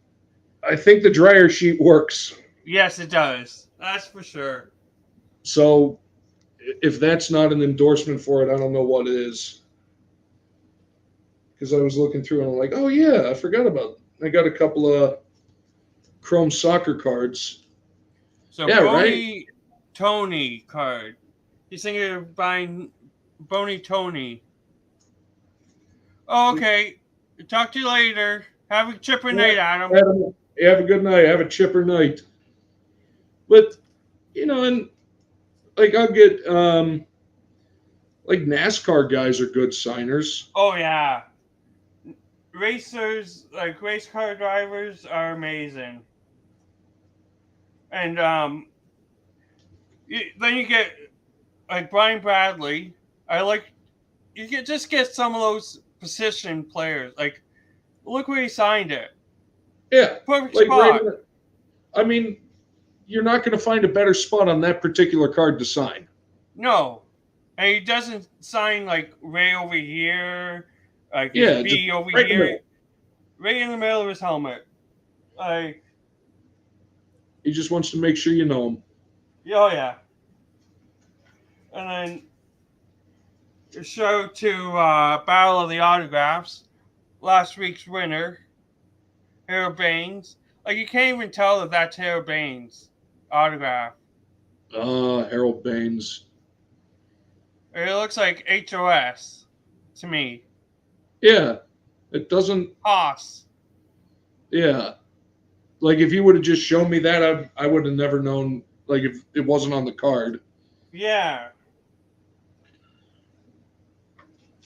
I think the dryer sheet works. Yes, it does. That's for sure. So if that's not an endorsement for it, I don't know what is. Because I was looking through and I'm like, oh yeah, I forgot about it. I got a couple of Chrome soccer cards. So Yeah, right. Bony Tony card. He's thinking of buying Bony Tony. Oh, okay. Talk to you later. Have a chipper Yeah, night, Adam. have a good night. Have a chipper night. But and like I'll get like NASCAR guys are good signers. Oh yeah. Racers, like race car drivers, are amazing. And then you get like Brian Bradley. I like just get some of those position players. Like look where he signed it. Yeah, Perfect like right. spot. I mean, you're not going to find a better spot on that particular card to sign. No, and he doesn't sign like Ray over here, like his Yeah, just B over right in the here, middle. right in the middle of his helmet. Like, He just wants to make sure you know him. oh yeah. And then show to Battle of the Autographs, last week's winner, Harold Baines. Like you can't even tell that that's Harold Baines' autograph. Harold Baines. It looks like HOS to me. Yeah, it doesn't. Haas. Yeah, like if you would have just shown me that, I would have never known. Like if it wasn't on the card. Yeah.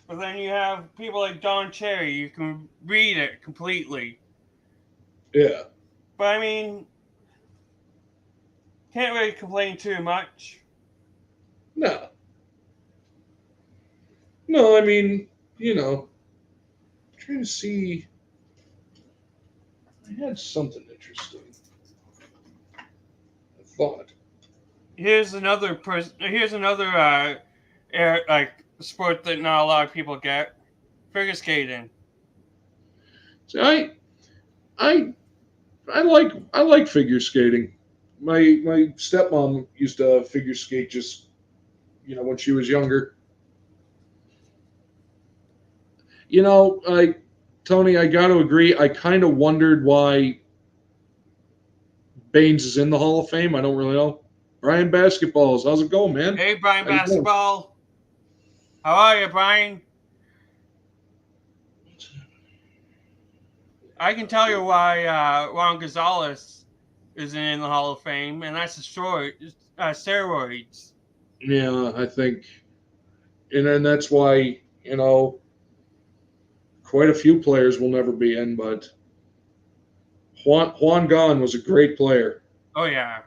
But then you have people like Don Cherry. You can read it completely. Yeah. But I mean, can't really complain too much. No. No, I mean, I'm trying to see. I had something interesting. I thought. Here's another like sport that not a lot of people get: figure skating. See, I I like figure skating. My stepmom used to figure skate just when she was younger. Tony, I got to agree. I kind of wondered why Baines is in the Hall of Fame. I don't really know. Brian Basketballs, how's it going, man? Hey, Brian How you doing? Basketball. How are you, Brian? I can tell you why Juan Gonzalez isn't in the Hall of Fame, and that's steroids. Yeah, I think, and then that's why quite a few players will never be in. But Juan Gon was a great player. Oh yeah.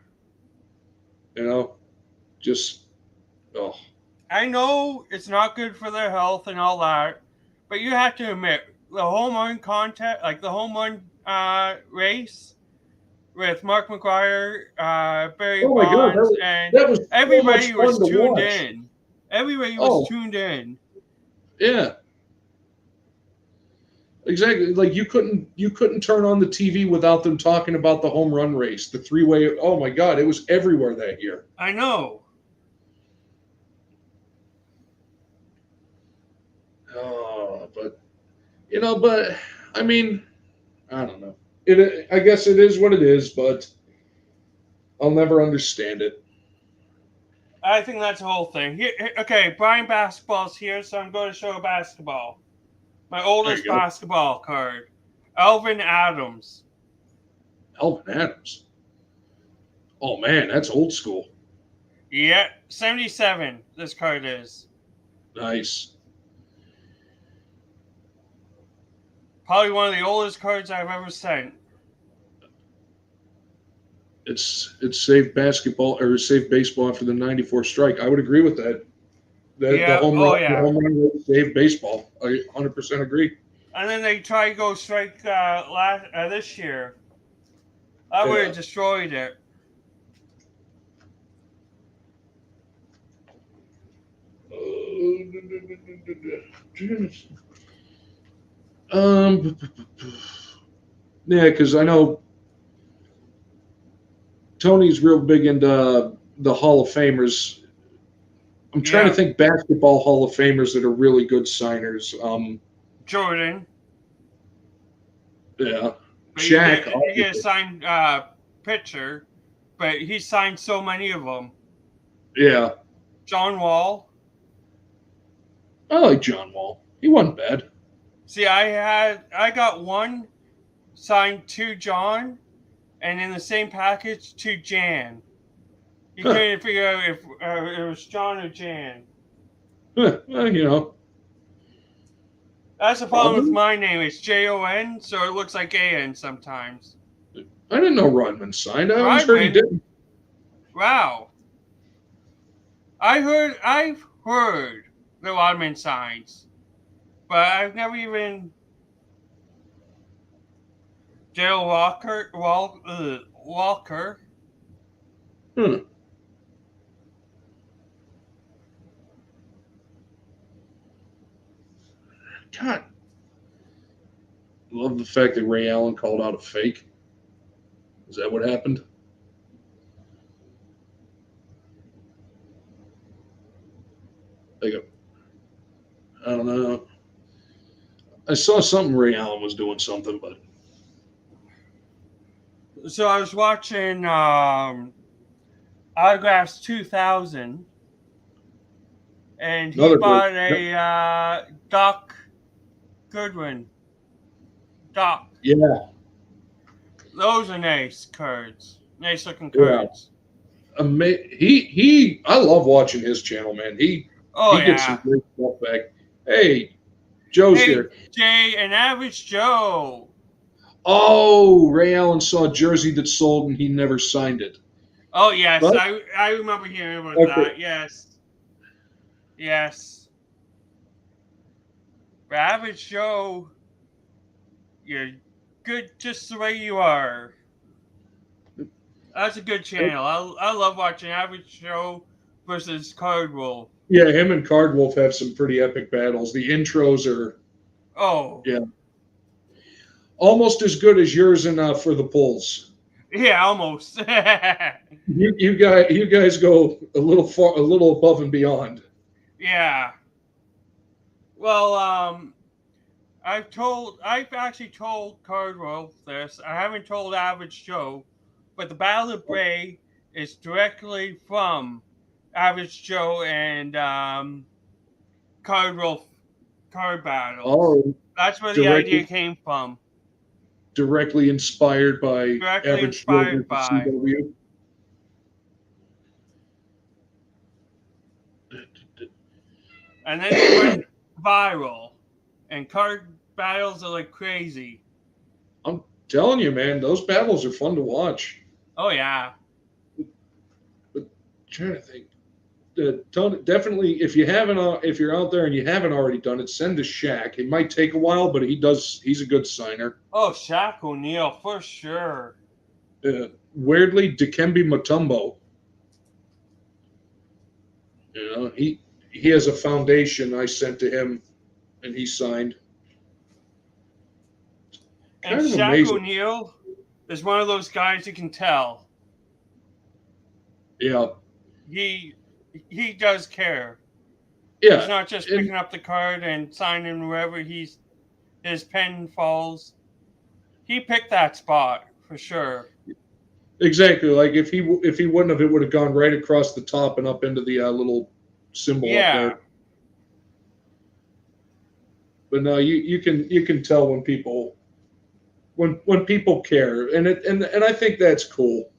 Just oh. I know it's not good for their health and all that, but you have to admit the home run contest, like the home run race with Mark McGuire, Barry Oh my God, Bonds, and that was so much everybody was fun to tuned watch. in. Everybody was tuned in. Yeah. Exactly. Like you couldn't turn on the TV without them talking about the home run race, the three-way. Oh my God, it was everywhere that year. I know. Oh, but I mean, I don't know. I guess it is what it is, but I'll never understand it. I think that's the whole thing. Okay, Brian basketball's here, so I'm going to show basketball. My There oldest you go. basketball card, Alvin Adams. Alvin Adams. Oh man, that's old school. Yeah, 77. This card is Nice. probably one of the oldest cards I've ever sent. It's saved basketball or saved baseball after the '94 strike. I would agree with that. The home run, the home run saved baseball. I 100% agree. And then they try to go strike this year. I would have destroyed it. Yeah, because I know Tony's real big into the Hall of Famers. I'm trying to think basketball Hall of Famers that are really good signers. Jordan. Yeah. But Shaq. You get a signed pitcher, but he signed so many of them. Yeah. John Wall. I like John Wall. He wasn't bad. See, I got one signed to John, and in the same package to Jan. You couldn't figure out if it was John or Jan. Well, you know. That's the problem with my name. It's Jon, so it looks like An sometimes. I didn't know Rodman signed. I always heard he didn't. Wow. I've heard the Rodman signs, but I've never even. Dale Walker. God. Love the fact that Ray Allen called out a fake. Is that what happened? I don't know. I saw something Ray Allen was doing something, but. So I was watching Autographs 2000, and he bought a Doc Goodwin. Doc. Yeah. Those are nice cards. Nice looking cards. Yeah. I love watching his channel, man. He gets some great stuff back. Hey, Joe's here. Jay and Average Joe. Oh, Ray Allen saw a jersey that sold and he never signed it. Oh, yes. But, I remember hearing about that. Yes. Yes. For Average Joe, you're good just the way you are. That's a good channel. I love watching Average Joe versus Cardwolf. Yeah, him and Cardwolf have some pretty epic battles. The intros are... Oh. Yeah. Almost as good as yours and For the Pulls. Yeah, almost. you guys go a little above and beyond. Yeah. Well, I've actually told Cardwell this. I haven't told Average Joe, but the Battle of Bray is directly from Average Joe and Cardwell card battles. Oh, that's where the idea came from. Directly inspired by Average Joe CW. And then it went viral, and card battles are like crazy. I'm telling you, man, those battles are fun to watch. Oh yeah. But I'm trying to think. Definitely, if you're out there and you haven't already done it, send to Shaq. It might take a while, but he's a good signer. Oh, Shaq O'Neal for sure. Weirdly, Dikembe Mutombo. You know, he has a foundation I sent to him, and he signed. And Shaq O'Neal is one of those guys you can tell. Yeah. He does care. Yeah. He's not just picking up the card and signing wherever his pen falls. He picked that spot for sure. Exactly. Like if he wouldn't have, it would have gone right across the top and up into the little symbol up Yeah. there. But no, you can tell when people when people care, and I think that's cool.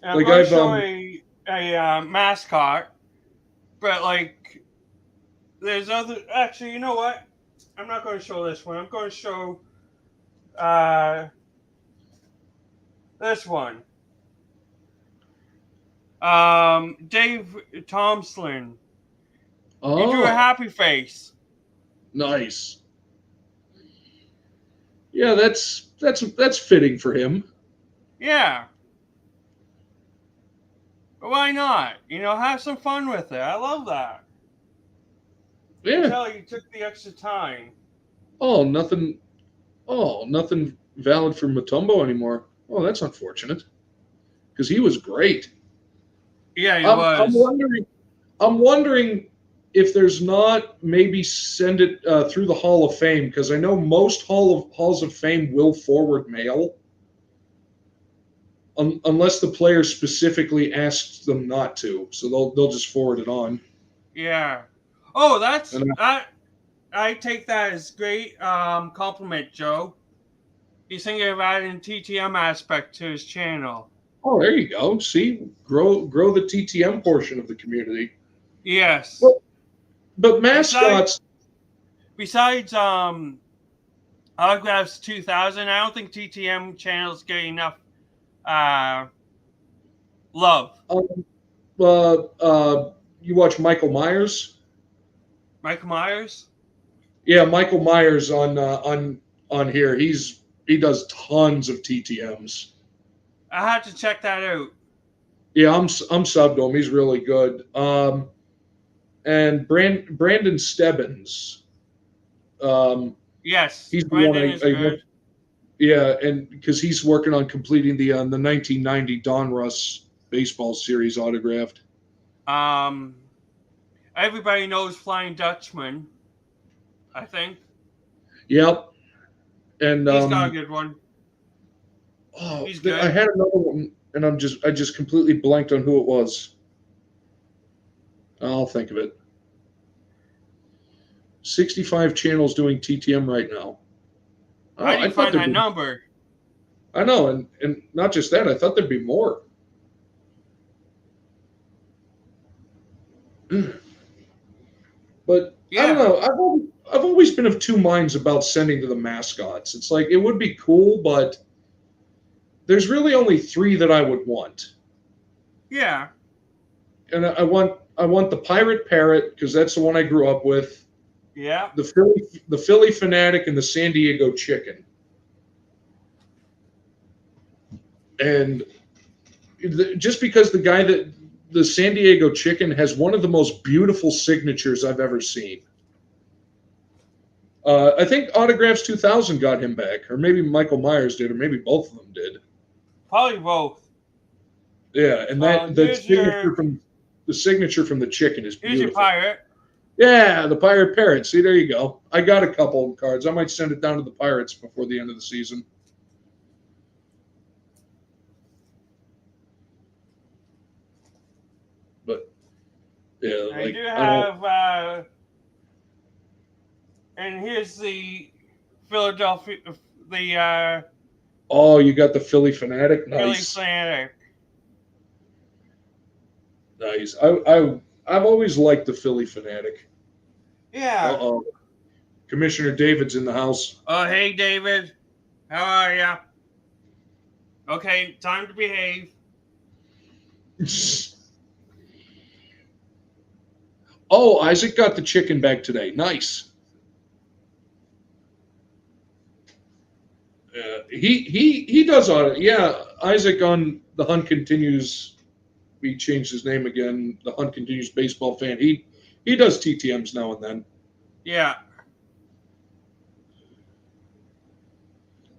And I'm Like going to I've show a mascot, but like there's other. Actually, you know what? I'm not going to show this one. I'm going to show uh, this one. Dave Thompson. He drew a oh, happy face. nice. Yeah, that's fitting for him. Yeah. But why not? Have some fun with it. I love that. You can Yeah. tell you took the extra time. Oh, nothing. Oh, nothing valid for Mutombo anymore. Oh, that's unfortunate because he was great. Yeah, he I'm was. wondering. I'm wondering if there's not maybe send it through the Hall of Fame because I know most halls of fame will forward mail unless the player specifically asks them not to. So they'll just forward it on. Yeah. Oh, that's And that. I take that as great compliment, Joe. He's thinking of adding TTM aspect to his channel. oh, there you go. See, grow the TTM portion of the community. Yes. Well, but Besides, mascots. besides Autographs 2000, I don't think TTM channels get enough uh, love. Um, uh, you watch Michael Myers? Michael Myers. Yeah, Michael Myers on here. He does tons of TTM's. I have to check that out. Yeah, I'm subbed to him. He's really good. And Brandon Stebbins. Um, Yes, he's the one Brendan is I good. yeah, and because he's working on completing the 1990 Don Russ baseball series autographed. Um, Everybody knows Flying Dutchman. I think Yep, and he's got a good one. oh, He's I good. had another one, and I just completely blanked on who it was. I'll think of it. 65 channels doing TTM right now. How Oh, do you I thought find there'd that be. number? I know, and not just that. I thought there'd be more. But I don't Yeah, know. I've always been of two minds about sending to the mascots. It's like it would be cool, but there's really only three that I would want, yeah. and I want the pirate parrot because that's the one I grew up with. Yeah. The Philly fanatic and the San Diego chicken. And just because the San Diego chicken has one of the most beautiful signatures I've ever seen. I think Autographs 2000 got him back, or maybe Michael Myers did, or maybe both of them did. Probably both. Yeah, and that Here's the signature from the chicken is your beautiful. pirate. Yeah, the pirate parrot. See, there you go. I got a couple of cards. I might send it down to the Pirates before the end of the season. But yeah, I like do I don't. have, and here's the Philadelphia, the Oh, you got the Philly fanatic. Philly Nice, Fanatic. nice. I've always liked the Philly fanatic. Uh Yeah. oh, Commissioner David's in the house. Oh, hey, David. How are ya? Okay, time to behave. Oh, Isaac got the chicken back today. Nice. He does on it. Yeah, Isaac on the Hunt Continues. He changed his name again. The Hunt Continues baseball fan. He does TTM's now and then. Yeah.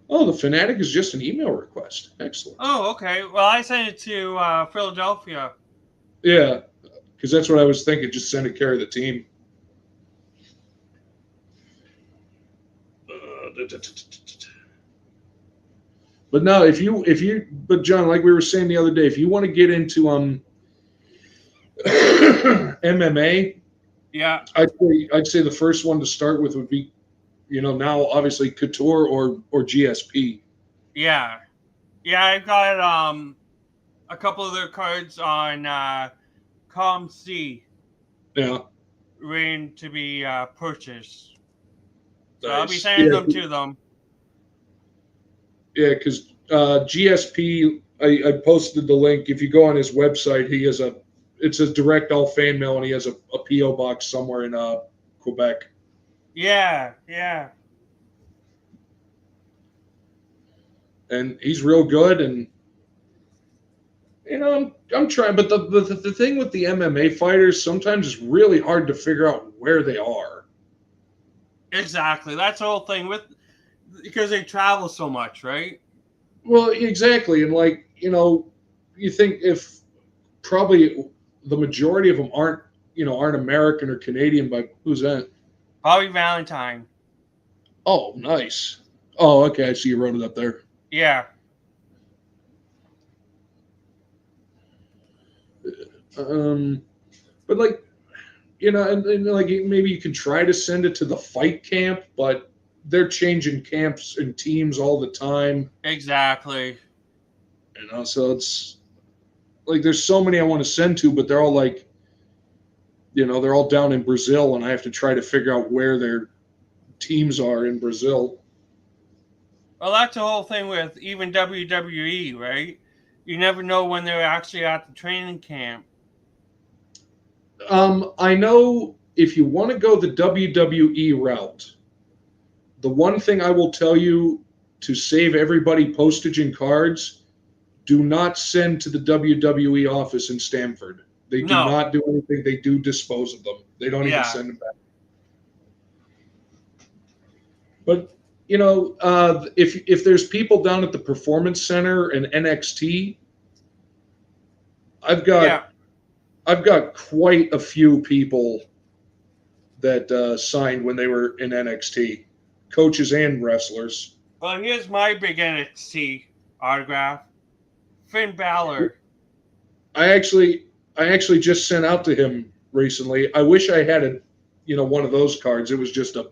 Oh, the fanatic is just an email request. Excellent. Oh, okay. Well, I sent it to Philadelphia. Yeah, because that's what I was thinking. Just send it, carry the team. But no, but John, like we were saying the other day, if you want to get into MMA, Yeah. I'd say the first one to start with would be, now obviously Couture or GSP. Yeah. Yeah, I've got a couple of their cards on ComC Yeah. waiting to be purchased. So I'll be Nice. sending them to them. Yeah, because GSP, I posted the link. If you go on his website, it's a direct all fan mail, and he has a PO box somewhere in Quebec. Yeah, yeah. And he's real good, and I'm trying. But the thing with the MMA fighters, sometimes it's really hard to figure out where they are. Exactly. That's the whole thing because they travel so much, right? Well, exactly, and you think if probably the majority of them aren't American or Canadian, but who's that? Bobby Valentine. Oh, nice. Oh, okay. I see you wrote it up there. Yeah. But and like maybe you can try to send it to the fight camp, but they're changing camps and teams all the time. Exactly. So it's like there's so many I want to send to, but they're all they're all down in Brazil, and I have to try to figure out where their teams are in Brazil. Well, that's the whole thing with even WWE, right? You never know when they're actually at the training camp. I know if you want to go the WWE route, the one thing I will tell you to save everybody postage and cards, do not send to the WWE office in Stamford. They do not do anything. They do dispose of them. They don't even send them back. But if there's people down at the Performance Center and NXT, I've got quite a few people that signed when they were in NXT, coaches and wrestlers. Well, here's my big NXT autograph, Finn Balor. I actually just sent out to him recently. I wish I had one of those cards. It was just a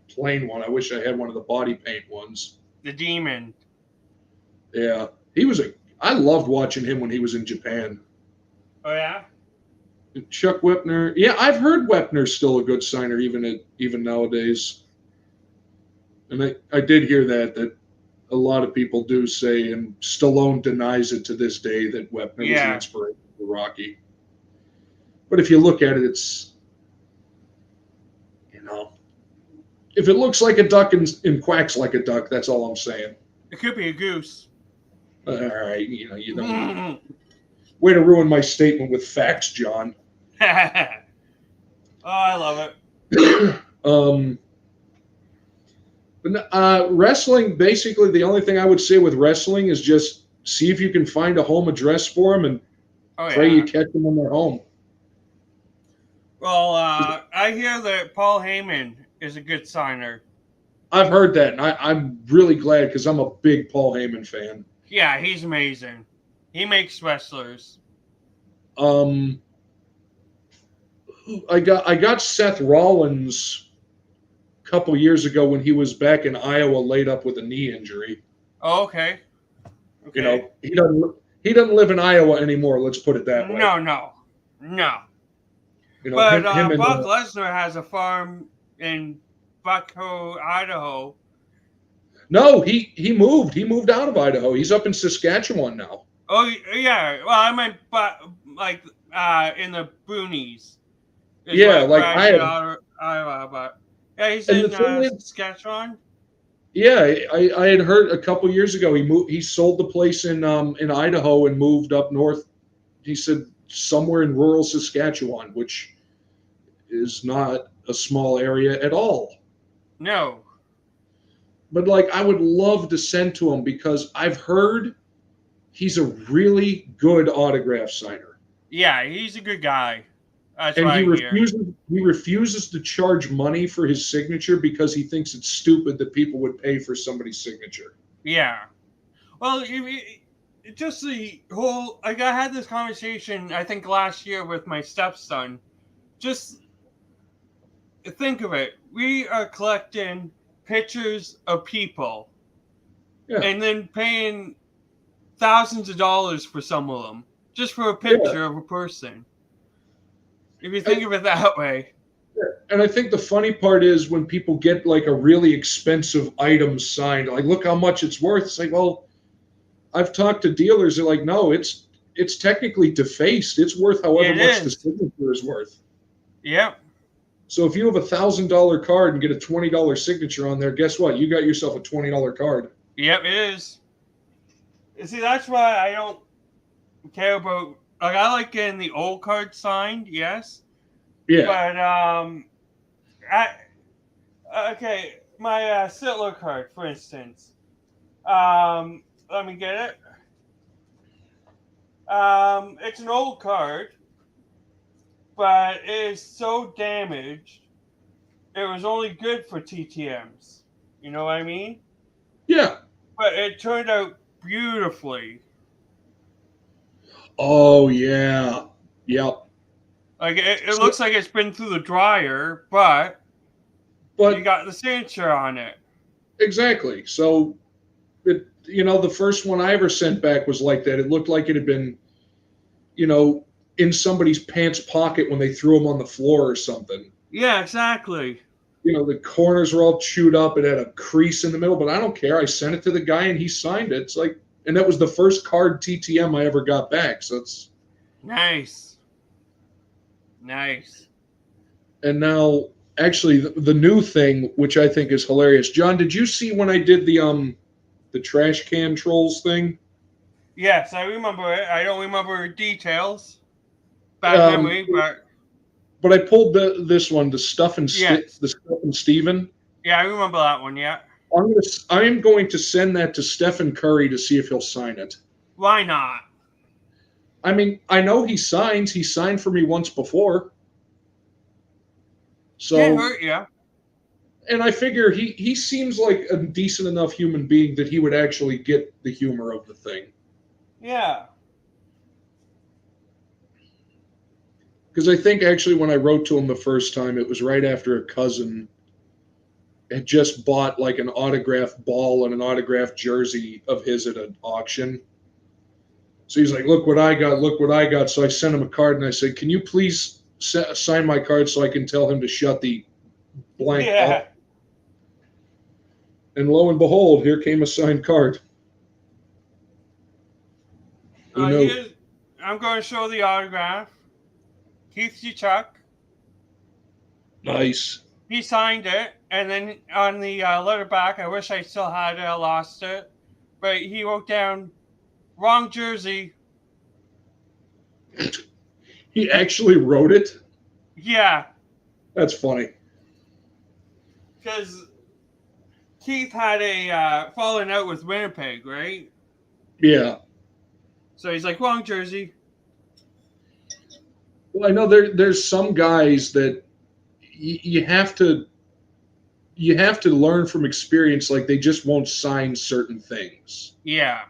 plain one. I wish I had one of the body paint ones. The Demon. Yeah, I loved watching him when he was in Japan. Oh yeah. Chuck Whitner. Yeah, I've heard Whitner's still a good signer even nowadays. And I did hear that a lot of people do say, and Stallone denies it to this day, that Whitner was the inspiration for Rocky. But if you look at it, it's if it looks like a duck and quacks like a duck, that's all I'm saying. It could be a goose. All right, you don't. Way to ruin my statement with facts, John. Oh, I love it. But wrestling, basically, the only thing I would say with wrestling is just see if you can find a home address for them and pray you catch them when they're home. Well, I hear that Paul Heyman is a good signer. I've heard that, and I'm really glad because I'm a big Paul Heyman fan. Yeah, he's amazing. He makes wrestlers. I got Seth Rollins a couple years ago when he was back in Iowa, laid up with a knee injury. Oh, okay. He doesn't live in Iowa anymore. Let's put it that way. No. But Brock Lesnar has a farm in Buckho, Idaho. No, he moved. He moved out of Idaho. He's up in Saskatchewan now. Oh yeah. Well, I meant in the boonies. Yeah, like Iowa, but yeah, he's in Saskatchewan. Yeah, I had heard a couple years ago he sold the place in Idaho and moved up north. He said somewhere in rural Saskatchewan, which is not a small area at all. No. But I would love to send to him because I've heard he's a really good autograph signer. Yeah, he's a good guy. That's and he refuses to charge money for his signature because he thinks it's stupid that people would pay for somebody's signature. Yeah. Well, just the whole, like, I had this conversation, I think, last year with my stepson. Just think of it. We are collecting pictures of people Yeah, and then paying thousands of dollars for some of them just for a yeah. picture of a person. If you think of it that way. And I think the funny part is when people get like a really expensive item signed, like look how much it's worth. It's like, well, I've talked to dealers. They're like, no, it's technically defaced. It's worth however It much the is. signature is worth. Yep. So if you have $1,000 card and get a $20 signature on there, guess what? You got yourself a $20 card. Yep, it is. You see, that's why I don't care about. Like, I like getting the old card signed, yes, Yeah. but I okay. My Sittler card, for instance. Let me get it. It's an old card, but it is so damaged. It was only good for TTMs. You know what I mean? Yeah. But it turned out beautifully. Oh yeah. Yep. Like it So, looks like it's been through the dryer, but you but got the signature on it. exactly. So the first one I ever sent back was like that. It looked like it had been, in somebody's pants pocket when they threw them on the floor or something. Yeah, exactly. The corners were all chewed up. It had a crease in the middle, but I don't care. I sent it to the guy and he signed it. It's like, and that was the first card TTM I ever got back. So it's nice. And now, actually, the new thing, which I think is hilarious. John, did you see when I did the trash can trolls thing? Yes, I remember it. I don't remember details. Bad memory, but I pulled this one, the stuff and Steven. Yeah, I remember that one. Yeah. I'm going to send that to Stephen Curry to see if he'll sign it. Why not? I mean, I know he signs. He signed for me once before. So can't hurt you. And I figure he seems like a decent enough human being that he would actually get the humor of the thing. Yeah. Because I think actually when I wrote to him the first time, it was right after a cousin had just bought like an autographed ball and an autographed jersey of his at an auction. So he's like, look what I got. So I sent him a card and I said, can you please sign my card so I can tell him to shut the blank up? And lo and behold, here came a signed card. I'm going to show the autograph. Keith G. Chuck. Nice. He signed it, and then on the letter back, I wish I still had it. I lost it. But he wrote down, wrong jersey. He actually wrote it? Yeah. That's funny. Because Keith had a falling out with Winnipeg, right? Yeah. So he's like, wrong jersey. Well, I know there's some guys that you have to learn from experience. Like they just won't sign certain things. Yeah.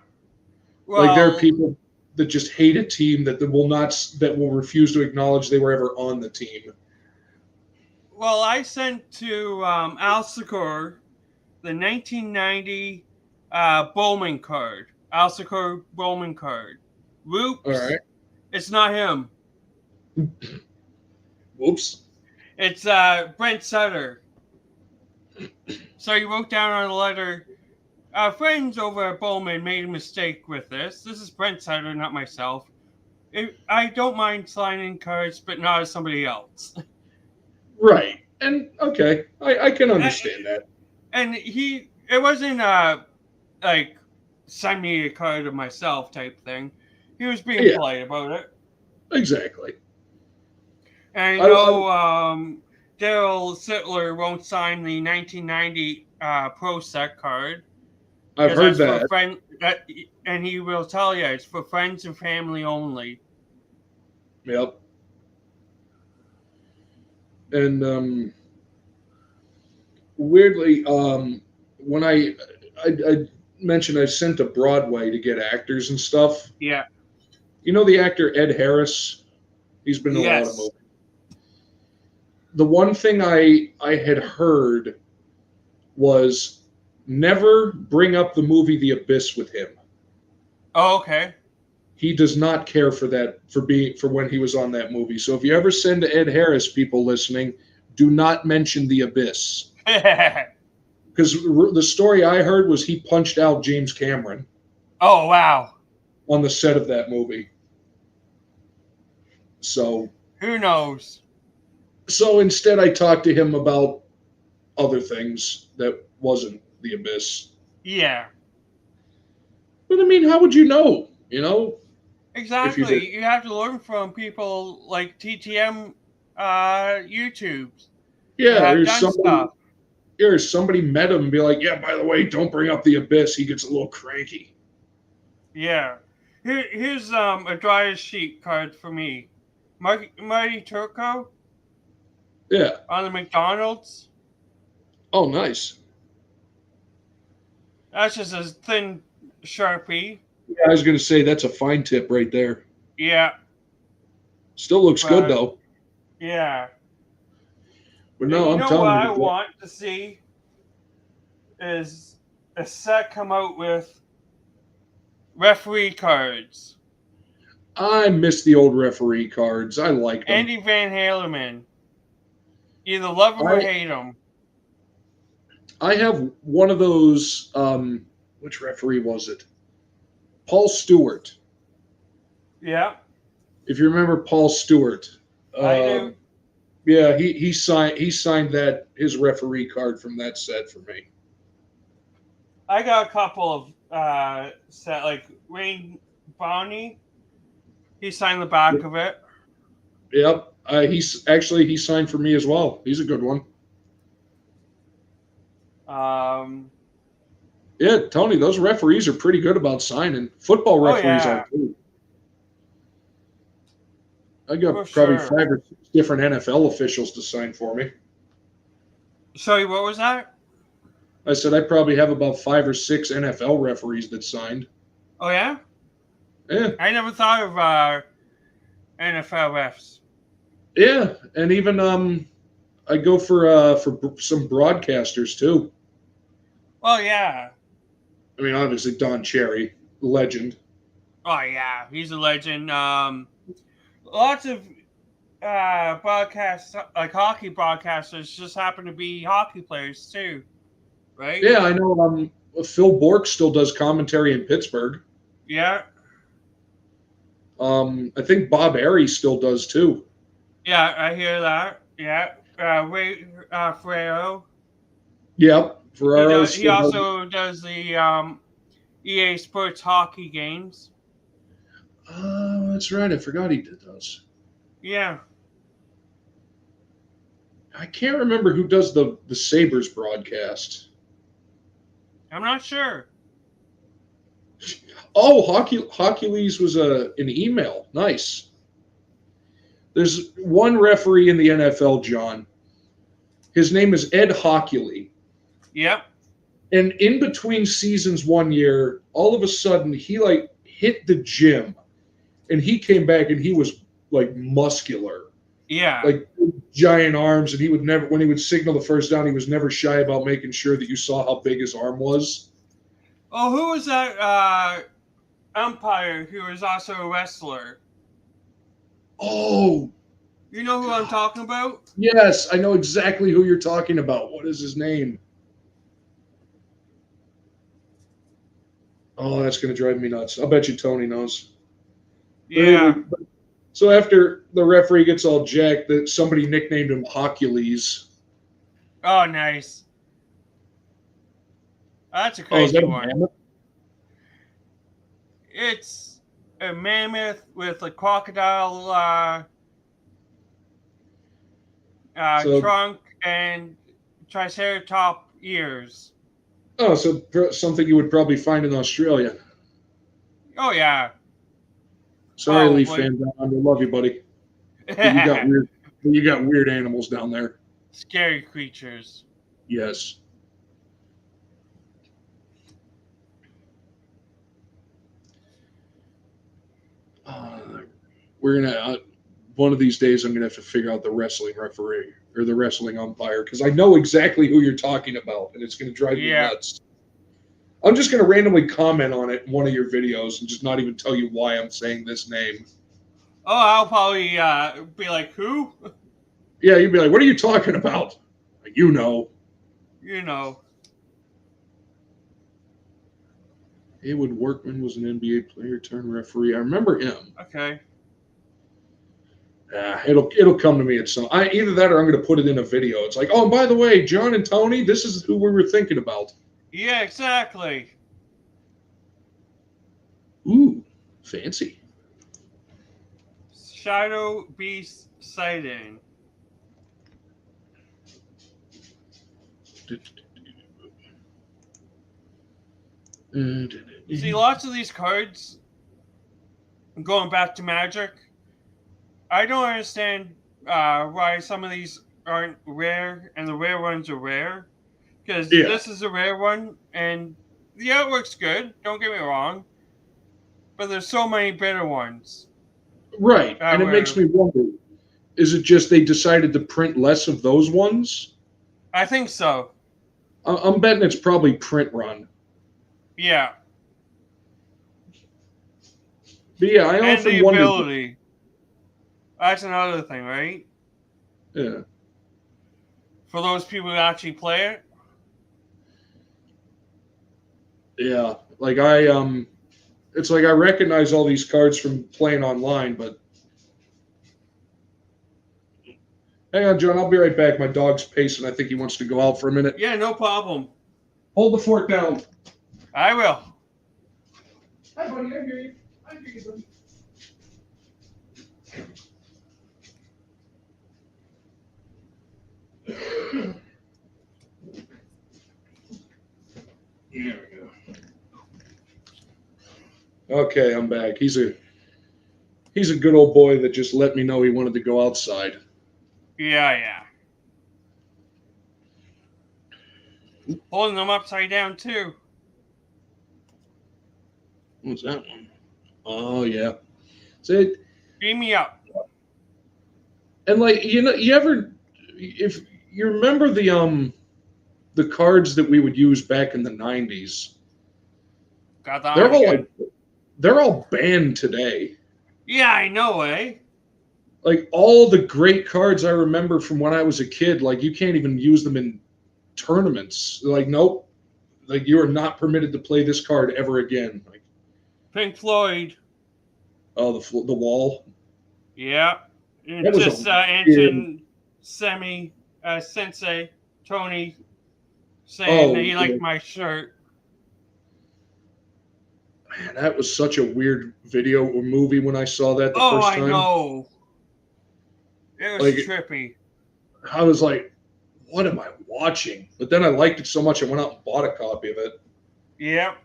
Well, like there are people that just hate a team that will refuse to acknowledge they were ever on the team. Well, I sent to Al Secor the 1990 Bowman card. Al Secor Bowman card. Whoops. All right. It's not him. Whoops. It's Brent Sutter. So he wrote down on the letter, friends over at Bowman made a mistake with this. This is Brent Sutter, not myself. I don't mind signing cards, but not as somebody else. Right. And okay, I can understand that. And it wasn't like send me a card of myself type thing. He was being polite about it. Exactly. And I know Daryl Sittler won't sign the 1990 Pro Set card. I've heard that. And he will tell you it's for friends and family only. Yep. And weirdly, when I mentioned I sent to Broadway to get actors and stuff. Yeah. You know the actor Ed Harris? He's been in a lot of Yes. movies. The one thing I had heard was never bring up the movie The Abyss with him. Oh, okay. He does not care for that for when he was on that movie. So if you ever send to Ed Harris, people listening, do not mention The Abyss. Because the story I heard was he punched out James Cameron. Oh, wow. On the set of that movie. So who knows? So instead I talked to him about other things that wasn't The Abyss. Yeah. But I mean, how would you know? You know? Exactly. You have to learn from people like TTM YouTubes. Yeah, there's somebody met him and be like, yeah, by the way, don't bring up The Abyss. He gets a little cranky. Yeah. Here's a dry as sheet card for me. Mighty Turco. Yeah. On the McDonald's. Oh, nice. That's just a thin Sharpie. Yeah, I was going to say that's a fine tip right there. Yeah. Still looks good though. Yeah. But no, I'm telling you. What I want to see is a set come out with referee cards. I miss the old referee cards. I like them. Andy Van Halen. Either love him or hate him. I have one of those. Which referee was it? Paul Stewart. Yeah. If you remember Paul Stewart. I do. Yeah, he signed that his referee card from that set for me. I got a couple of set like Wayne Bonney. He signed the back of it. Yep. He signed for me as well. He's a good one. Yeah, Tony, those referees are pretty good about signing. Football referees are too. I got probably 5 or 6 different NFL officials to sign for me. Sorry, what was that? I said I probably have about 5 or 6 NFL referees that signed. Oh yeah? Yeah. I never thought of NFL refs. Yeah, and even I go for some broadcasters too. Oh yeah. I mean, obviously Don Cherry, legend. Oh yeah, he's a legend. Lots of broadcasts, like hockey broadcasters, just happen to be hockey players too, right? Yeah, I know. Phil Bourque still does commentary in Pittsburgh. Yeah. I think Bob Airy still does too. Yeah, I hear that. Yeah, Ray Ferraro. Yep, Ferraro. He also does the EA Sports hockey games. Oh, that's right. I forgot he did those. Yeah. I can't remember who does the Sabres broadcast. I'm not sure. Oh, Hockeylees was an email. Nice. There's one referee in the NFL, John. His name is Ed Hockley. Yep. And in between seasons one year, all of a sudden he hit the gym, and he came back and he was like muscular. Yeah. Like giant arms, and he would never, when he would signal the first down, he was never shy about making sure that you saw how big his arm was. Oh, who was that umpire who was also a wrestler? Oh. You know who I'm talking about? Yes, I know exactly who you're talking about. What is his name? Oh, that's going to drive me nuts. I'll bet you Tony knows. Yeah. So after the referee gets all jacked, that somebody nicknamed him Hockules. Oh, nice. That's a crazy one. Mammoth? It's a mammoth with a crocodile trunk and triceratop ears. Oh, so something you would probably find in Australia. Oh yeah. Sorry, Leaf fan down under. Love you, buddy. You got weird animals down there. Scary creatures. Yes. we're gonna one of these days I'm gonna have to figure out the wrestling referee or the wrestling umpire because I know exactly who you're talking about, and it's gonna drive me nuts. I'm just gonna randomly comment on it in one of your videos and just not even tell you why I'm saying this name. Oh, I'll probably be like, who? Yeah, you'd be like, what are you talking about? You know. You know. Haywood Workman was an NBA player turned referee. I remember him. Okay. It'll come to me at some. Either that or I'm going to put it in a video. It's like, oh, and by the way, John and Tony, this is who we were thinking about. Yeah, exactly. Ooh, fancy. Shadow Beast sighting. See, lots of these cards, going back to Magic, I don't understand why some of these aren't rare and the rare ones are rare. Because this is a rare one, and the artwork's good, don't get me wrong, but there's so many better ones. Right, and it makes me wonder, is it just they decided to print less of those ones? I think so. I'm betting it's probably print run. Yeah. But yeah, I often wonder. Ability. That's another thing, right? Yeah. For those people who actually play it. Yeah, like it's like I recognize all these cards from playing online, but hang on, John, I'll be right back. My dog's pacing. I think he wants to go out for a minute. Yeah, no problem. Hold the fork down. I will. Hi, buddy. I hear you. I hear you, buddy. There we go. Okay, I'm back. He's a good old boy that just let me know he wanted to go outside. Yeah. Holding them upside down too. What's that one? Oh yeah. See, beam me up. And like you ever, if you remember the cards that we would use back in the 90s, they're all banned today. Yeah, I know, eh? Like all the great cards I remember from when I was a kid, like you can't even use them in tournaments. Like nope, like you are not permitted to play this card ever again. Like Pink Floyd. Oh, the wall. Yeah, and just ancient sensei Tony saying that he liked my shirt. Man, that was such a weird video or movie when I saw that the first time. Oh, I know. It was trippy. I was like, what am I watching? But then I liked it so much I went out and bought a copy of it. Yep.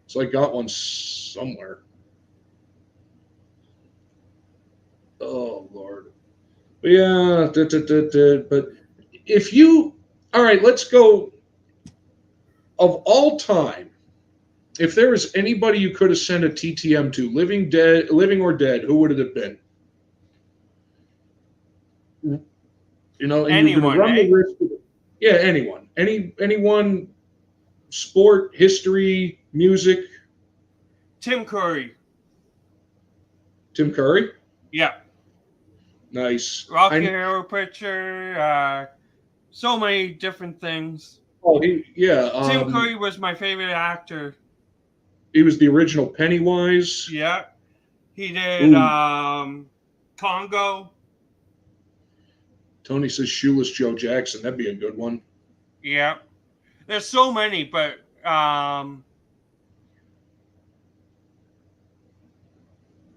So I got one somewhere. Oh, Lord. But yeah, but if you... All right, let's go. Of all time, if there was anybody you could have sent a TTM to, living or dead, who would it have been? You know, and anyone, you're going to run the risk of it. Yeah, anyone. Anyone, sport, history, music. Tim Curry. Tim Curry? Yeah. Nice. Rocky Horror Picture, so many different things. Oh, yeah. Tim Curry was my favorite actor. He was the original Pennywise. Yeah. He did Congo. Tony says Shoeless Joe Jackson. That'd be a good one. Yeah. There's so many, but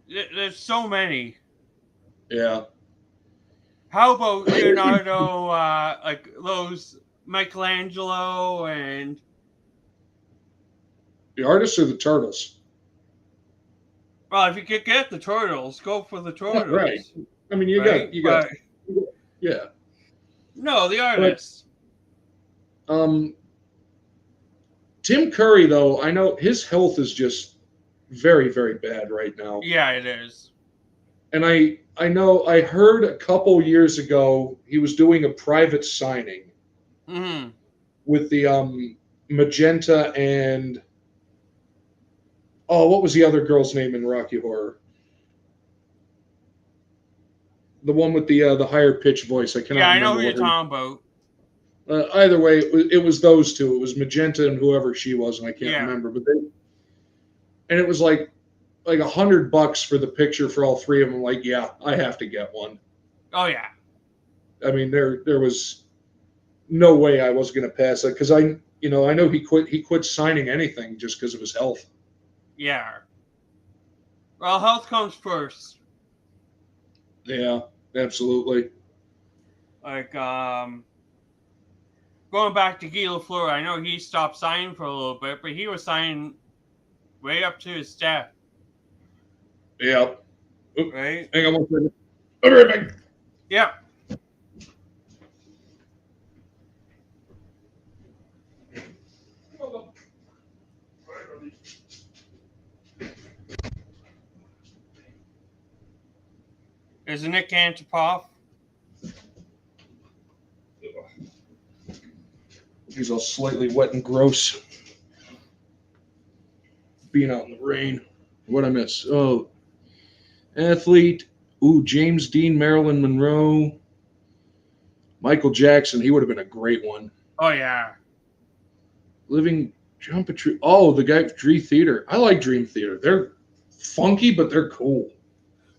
there's so many. Yeah. How about Leonardo, like those Michelangelo and... The artists or the turtles? Well, if you could get the turtles, go for the turtles. Yeah, right. I mean, you got. Yeah. No, the artists. But, Tim Curry, though, I know his health is just very, very bad right now. Yeah, it is. And I know I heard a couple years ago he was doing a private signing Mm-hmm. with the Magenta and what was the other girl's name in Rocky Horror? The one with the higher pitched voice. I Yeah, cannot I know remember who you're what her. talking about. Either way, it was those two. It was Magenta and whoever she was, and I can't Yeah. remember. And it was like $100 for the picture for all three of them. Like, yeah, I have to get one. Oh yeah. I mean, there was no way I was going to pass it because I know he quit signing anything just because of his health. Yeah. Well, health comes first. Yeah, absolutely. Like, going back to Guy Lafleur, I know he stopped signing for a little bit, but he was signing way up to his death. Yeah. Oop, right? hang on one second. I'll be right back. Yep. Is Nick Antipov? He's all slightly wet and gross. Being out in the rain. What'd I miss? Oh, athlete. Ooh, James Dean, Marilyn Monroe, Michael Jackson. He would have been a great one. Oh yeah. Living John Petrucci. Oh, the guy from Dream Theater. I like Dream Theater. They're funky, but they're cool.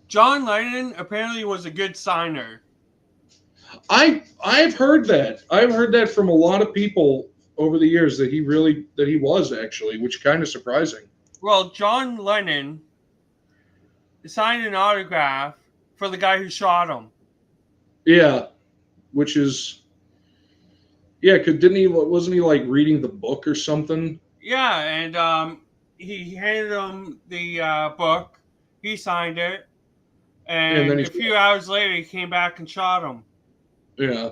John Lennon apparently was a good signer. I've heard that. I've heard that from a lot of people over the years that he was actually, which kind of surprising. Well, John Lennon signed an autograph for the guy who shot him. Yeah, which is cause wasn't he like reading the book or something? Yeah, and he handed him the book. He signed it, and then a few hours later, he came back and shot him. Yeah.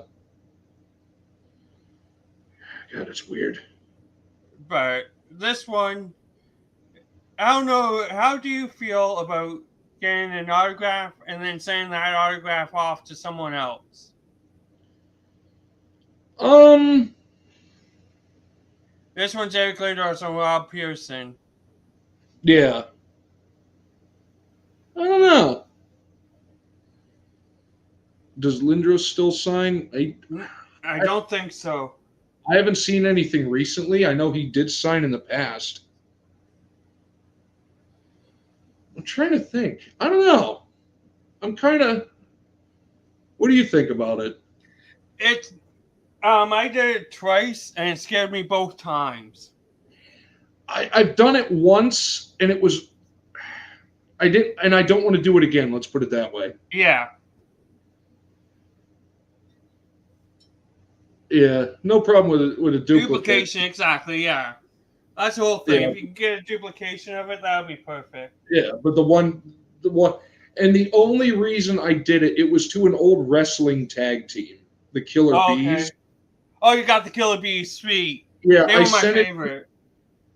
God, it's weird. But this one, I don't know. How do you feel about getting an autograph and then sending that autograph off to someone else? This one's Eric Lindros and Rob Pearson. Yeah. I don't know. Does Lindros still sign? I don't think so. I haven't seen anything recently. I know he did sign in the past. I'm trying to think. I don't know. I'm kind of. What do you think about it? I did it twice and it scared me both times. I've done it once and it was. I did, and I don't want to do it again. Let's put it that way. Yeah. Yeah, no problem with a duplicate. Duplication, exactly. Yeah, that's the whole thing. Yeah. If you can get a duplication of it, that would be perfect. Yeah, but the one, and the only reason I did it, it was to an old wrestling tag team, the Killer Bees. Oh, you got the Killer Bees, sweet. Yeah, they were my favorite.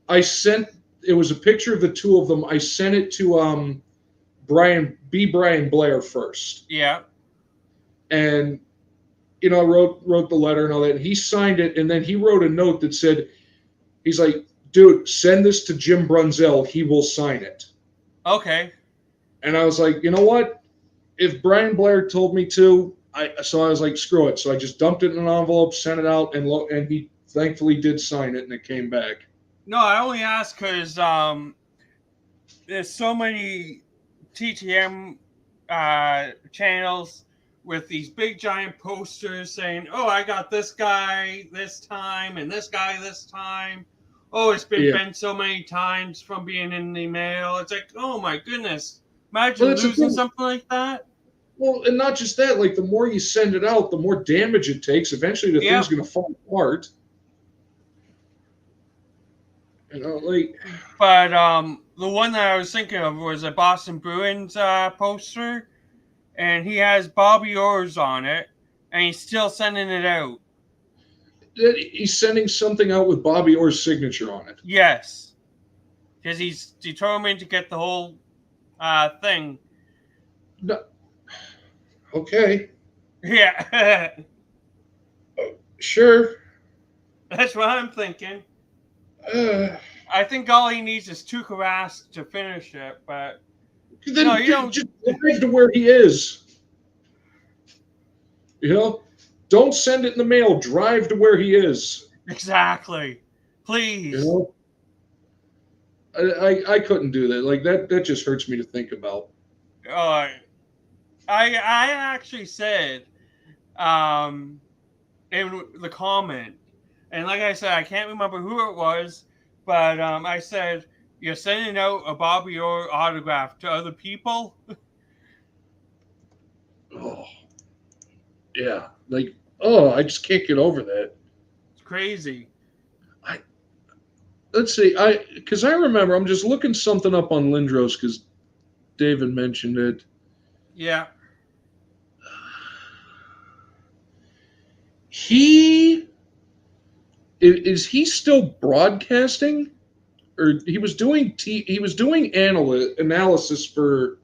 It was a picture of the two of them. I sent it to Brian Blair first. Yeah. And I wrote the letter and all that. And he signed it, and then he wrote a note that said, he's like, dude, send this to Jim Brunzell. He will sign it. Okay. And I was like, you know what? If Brian Blair told me to, so I was like, screw it. So I just dumped it in an envelope, sent it out, and he thankfully did sign it, and it came back. No, I only asked because there's so many TTM channels with these big giant posters saying, oh, I got this guy this time and this guy this time. Oh, it's been bent so many times from being in the mail. It's like, oh my goodness. Imagine losing something like that. Well, and not just that, like the more you send it out, the more damage it takes. Eventually the thing's going to fall apart. But the one that I was thinking of was a Boston Bruins poster, and he has Bobby Orr's on it, and he's still sending it out. He's sending something out with Bobby Orr's signature on it. Yes, because he's determined to get the whole thing. No, okay, Yeah. sure. That's what I'm thinking. Uh, I think all he needs is Tuukka Rask to finish it, but no, then you don't. just drive to where he is. You know, don't send it in the mail. Drive to where he is. Exactly. You Please. know, I couldn't do that. Like that. That just hurts me to think about. Uh, I actually said um in the comment, and like I said, I can't remember who it was, but I said you're sending out a Bobby Orr autograph to other people. Oh, yeah. Like, oh, I just can't get over that. It's crazy. I let's see. I remember I'm just looking something up on Lindros because David mentioned it. Yeah. He is he still broadcasting, or he was doing analysis for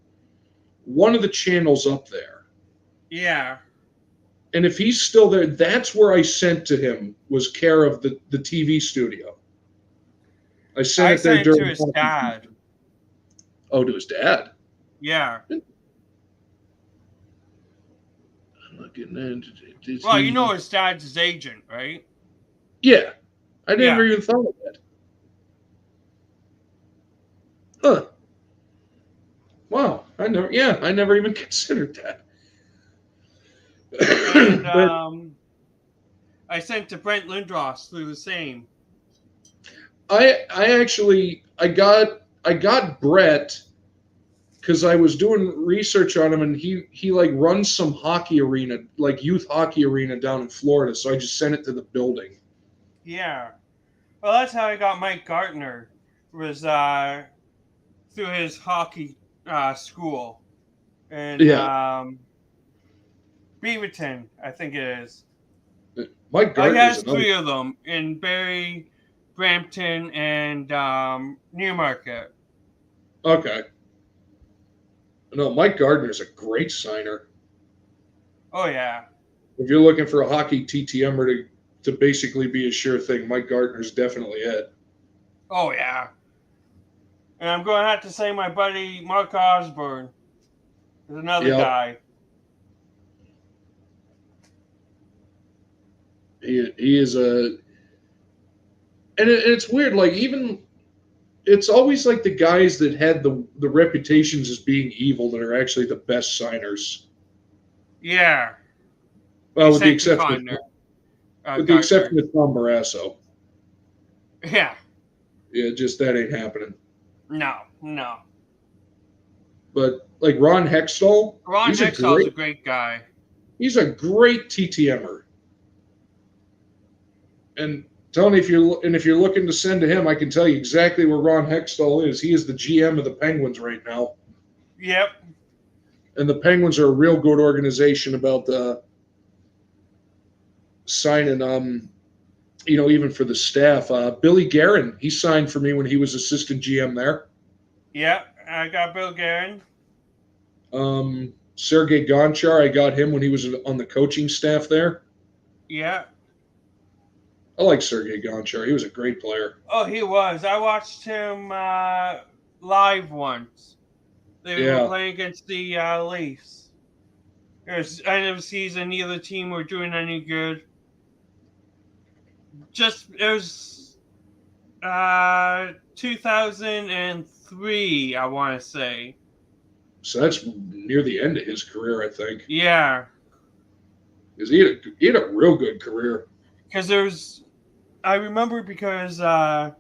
one of the channels up there. Yeah. And if he's still there, that's where I sent to him was care of the TV studio. I sent I it there sent it to during his hockey dad. season. Oh, to his dad. Yeah. I'm not getting into. Did Well, you know he? his dad's his agent, right? Yeah, I never Yeah. even thought of that. Huh. Wow. I never even considered that. And But I sent to Brent Lindros through the same. I got Brett because I was doing research on him, and he like runs some hockey arena, like youth hockey arena down in Florida. So I just sent it to the building. Yeah. Well, that's how I got Mike Gartner. Was through his hockey school in Yeah, Beaverton, I think it is. Mike He Gardner's has another. three of them in Barrie, Brampton, and Newmarket. Okay, no, Mike Gardner's a great signer. Oh yeah. If you're looking for a hockey TTMer to basically be a sure thing, Mike Gardner's definitely it. Oh yeah. And I'm going to have to say my buddy Mark Osborne is another Yep, guy. he is a, and it's weird. Like even it's always like the guys that had the reputations as being evil that are actually the best signers. Yeah. He Well, with the sent to exception Connor, with the Gartner. exception of Tom Barrasso. Yeah. Yeah, just that ain't happening. No, no. But like Ron Hextall, Ron Hextall's a great guy. he's a great TTMer. And Tony, if you're looking to send to him, I can tell you exactly where Ron Hextall is. He is the GM of the Penguins right now, Yep. and the Penguins are a real good organization about signing. Even for the staff, Billy Guerin, he signed for me when he was assistant GM there. Yep. I got Bill Guerin. Sergei Gonchar, I got him when he was on the coaching staff there. Yeah. I like Sergei Gonchar. He was a great player. Oh, he was. I watched him live once. They were Yeah. playing against the Leafs. It was end of season. Neither team were doing any good. Just it was 2003, I want to say. So that's near the end of his career, I think. Yeah, Because he had a real good career. because I remember because no,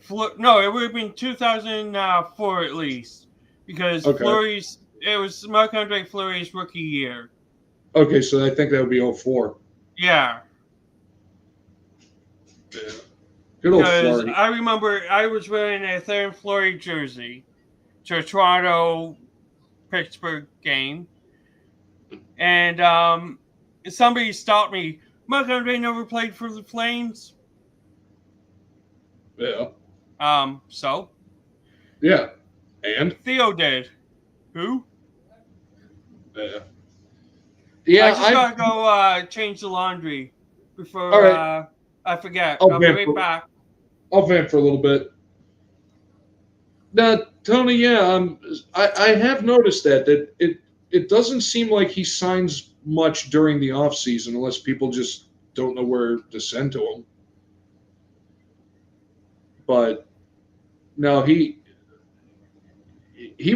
it would have been 2004 at least because Okay. it was Marc-Andre Fleury's rookie year. Okay, so I think that would be 04. Yeah. Yeah. Good old Because Florida. I remember I was wearing a Theron Fleury jersey to a Toronto Pittsburgh game, and somebody stopped me. Marc Andre never played for the Flames. Yeah. So Yeah. And? Theo did. Who? Yeah. I just gotta go change the laundry before all right. I forget. I'll I'll be vamp right back. I'll vamp for a little bit. Now, Tony, yeah, I have noticed that it doesn't seem like he signs much during the off season unless people just don't know where to send to him. But no, he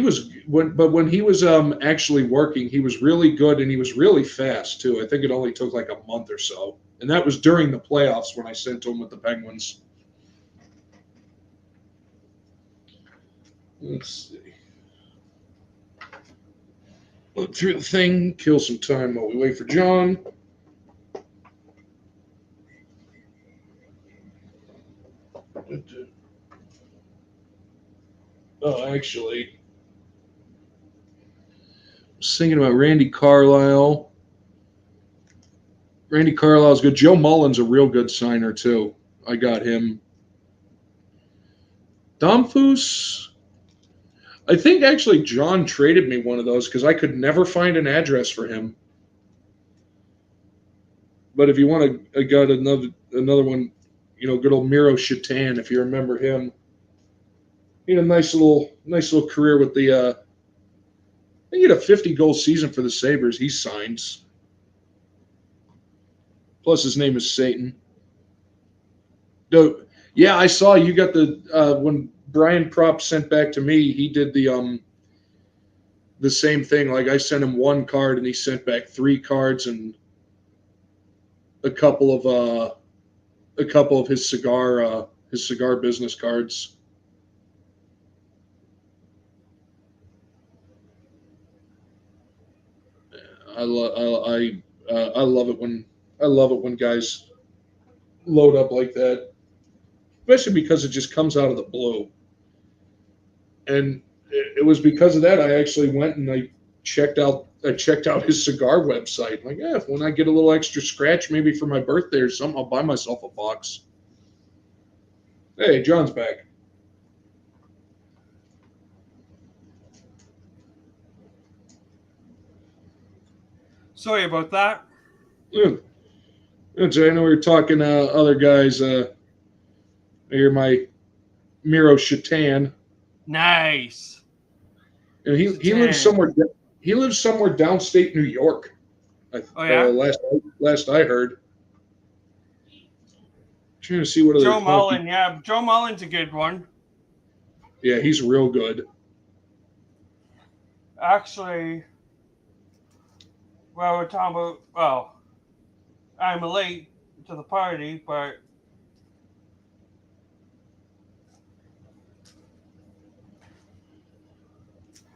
was when he was actually working, he was really good and he was really fast too. I think it only took like a month or so, and that was during the playoffs when I sent to him with the Penguins. Let's see. Look through the thing, kill some time while we wait for John. Oh, actually, I was thinking about Randy Carlisle. Randy Carlisle's good. Joe Mullen's a real good signer too. I got him. Domfus. I think actually John traded me one of those because I could never find an address for him. But if you want to, I got another one. You know, good old Miro Shatan, if you remember him. He had a nice little career with the. I think he had a 50-goal season for the Sabres. He signs. Plus, his name is Satan. No, yeah, I saw you got the when Brian Propp sent back to me. He did the same thing. Like I sent him one card, and he sent back 3 cards and a couple of his cigar business cards. I love it when guys load up like that, especially because it just comes out of the blue. And it was because of that I actually went and I checked out his cigar website. Like, yeah, when I get a little extra scratch, maybe for my birthday or something, I'll buy myself a box. Hey, John's back. Sorry about that. Yeah. I know we were talking other guys. Here, my Miro Shatan. Nice. And he lives somewhere. He lives somewhere downstate New York. Oh yeah. Last I heard. Trying to see what other Joe Mullen. Yeah, Joe Mullen's a good one. Yeah, he's real good. Actually, well, we're talking about. Well, I'm late to the party, but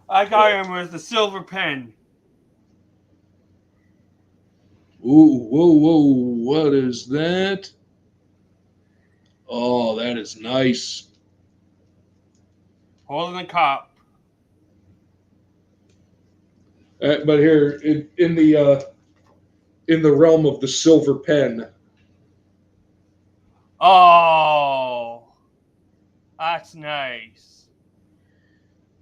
I got him with the silver pen. Ooh, whoa! What is that? Oh, that is nice. Holding the cup. But here in the realm of the silver pen. Oh, that's nice.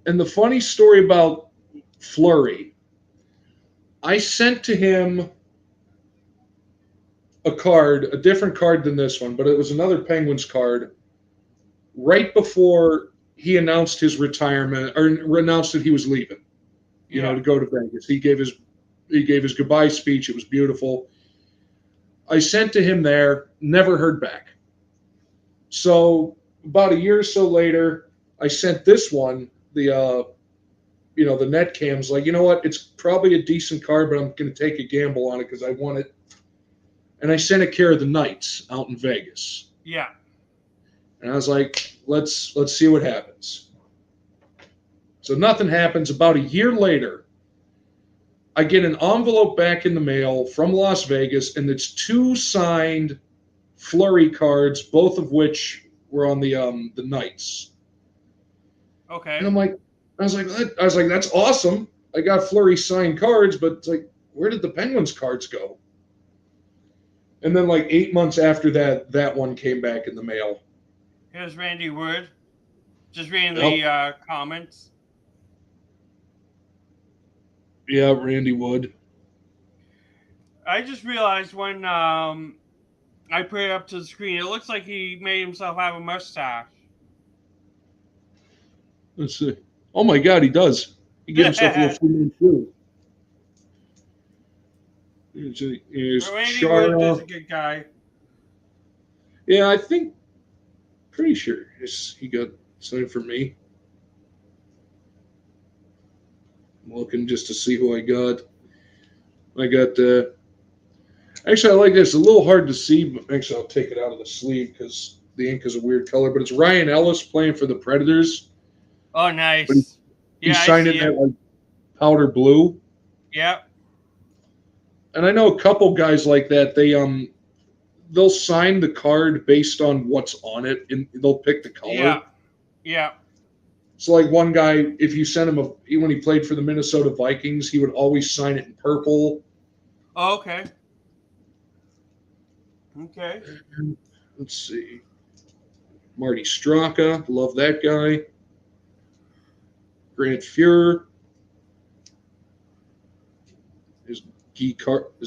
And the funny story about Fleury, I sent to him a different card than this one, but it was another Penguins card right before he announced his retirement or announced that he was leaving, to go to Vegas. He gave his goodbye speech. It was beautiful. I sent to him there, never heard back. So about a year or so later, I sent this one, the net cams, like, you know what, it's probably a decent card, but I'm going to take a gamble on it because I want it. And I sent it care of the Knights out in Vegas. Yeah. And I was like, let's see what happens. So nothing happens. About a year later, I get an envelope back in the mail from Las Vegas, and it's 2 signed Fleury cards, both of which were on the Knights. Okay. And I was like, that's awesome. I got Fleury signed cards, but it's like, where did the Penguins cards go? And then like 8 months after that one came back in the mail. Here's Randy Wood. Just reading the comments. Yeah, Randy Wood. I just realized when I put it up to the screen, it looks like he made himself have a mustache. Let's see. Oh my God, he does. He gave himself a little Fu Manchu. Here's Randy Wood is a Chara. good guy. Yeah, I think, pretty sure he got signed for me. I'm looking just to see who I got. I got, actually, I like this. It's a little hard to see, but actually, I'll take it out of the sleeve because the ink is a weird color. But it's Ryan Ellis playing for the Predators. Oh, But nice. he Yeah, I signed see in that him. like powder blue. Yep. And I know a couple guys like that. They'll sign the card based on what's on it, and they'll pick the Yeah. color. Yeah. So, like one guy, if you sent him when he played for the Minnesota Vikings, he would always sign it in purple. Oh, okay. Okay. Let's see, Marty Straka, love that guy. Grant Fuhrer. Is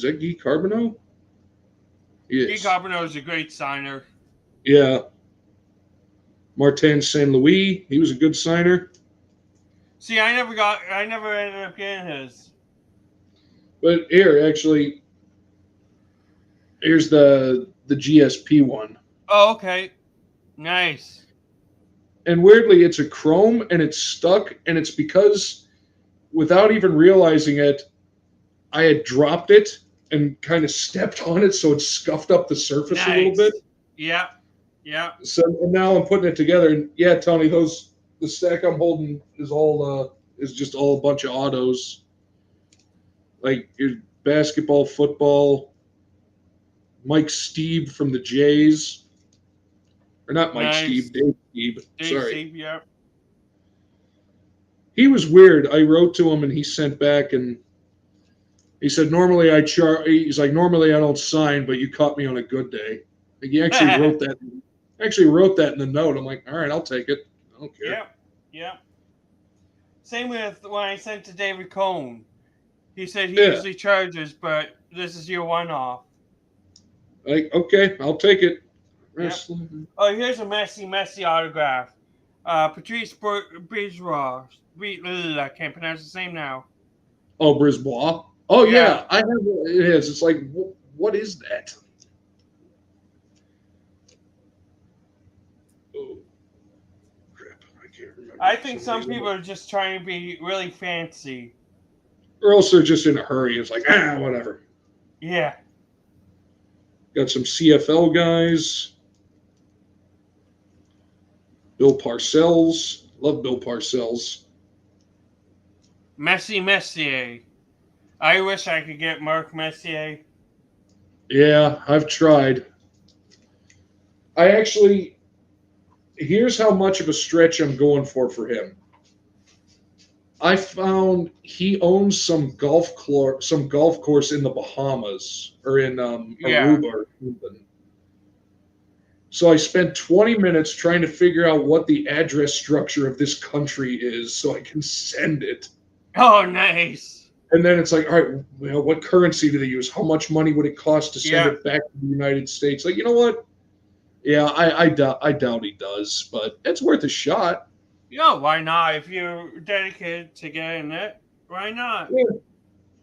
that Guy Carbonneau? Guy Yes. Carbonneau is a great signer. Yeah. Martin St. Louis, he was a good signer. See, I never ended up getting his. But here's the GSP one. Oh, okay. Nice. And weirdly, it's a chrome and it's stuck, and it's because without even realizing it, I had dropped it and kind of stepped on it, so it scuffed up the surface a little bit. Yeah. Yeah. So and now I'm putting it together, and yeah, Tony, the stack I'm holding is just all a bunch of autos, like your basketball, football. Mike Steeb from the Jays, or not Mike Nice. Steeb, Dave Steeb. Sorry, Steve, yeah. he was weird. I wrote to him, and he sent back, and he said, "Normally I charge." He's like, "Normally I don't sign, but you caught me on a good day." Like he actually wrote that. Actually wrote that in the note. I'm like, "All right, I'll take it. I don't care." Yep. Yep. Same with when I sent to David Cohn. He said he Yeah. usually charges, but this is your one-off. Like, okay, I'll take it. Yep. Oh, here's a messy autograph. Patrice Brisbois. I can't pronounce his name now. Oh, Brisbois. Oh yeah, I have it. Is. It's like, what is that? Oh, crap! I can't remember. I think some people are just trying to be really fancy. Or else they're just in a hurry. It's like, whatever. Yeah. Got some CFL guys. Bill Parcells. Love Bill Parcells. Messier. I wish I could get Mark Messier. Yeah, I've tried. Here's how much of a stretch I'm going for him. I found he owns some golf course in the Bahamas or in Aruba or something. So I spent 20 minutes trying to figure out what the address structure of this country is so I can send it. Oh, nice. And then it's like, all right, what currency do they use? How much money would it cost to send it back to the United States? Like, you know what? Yeah, I doubt he does, but it's worth a shot. Yeah, why not? If you're dedicated to getting it, why not?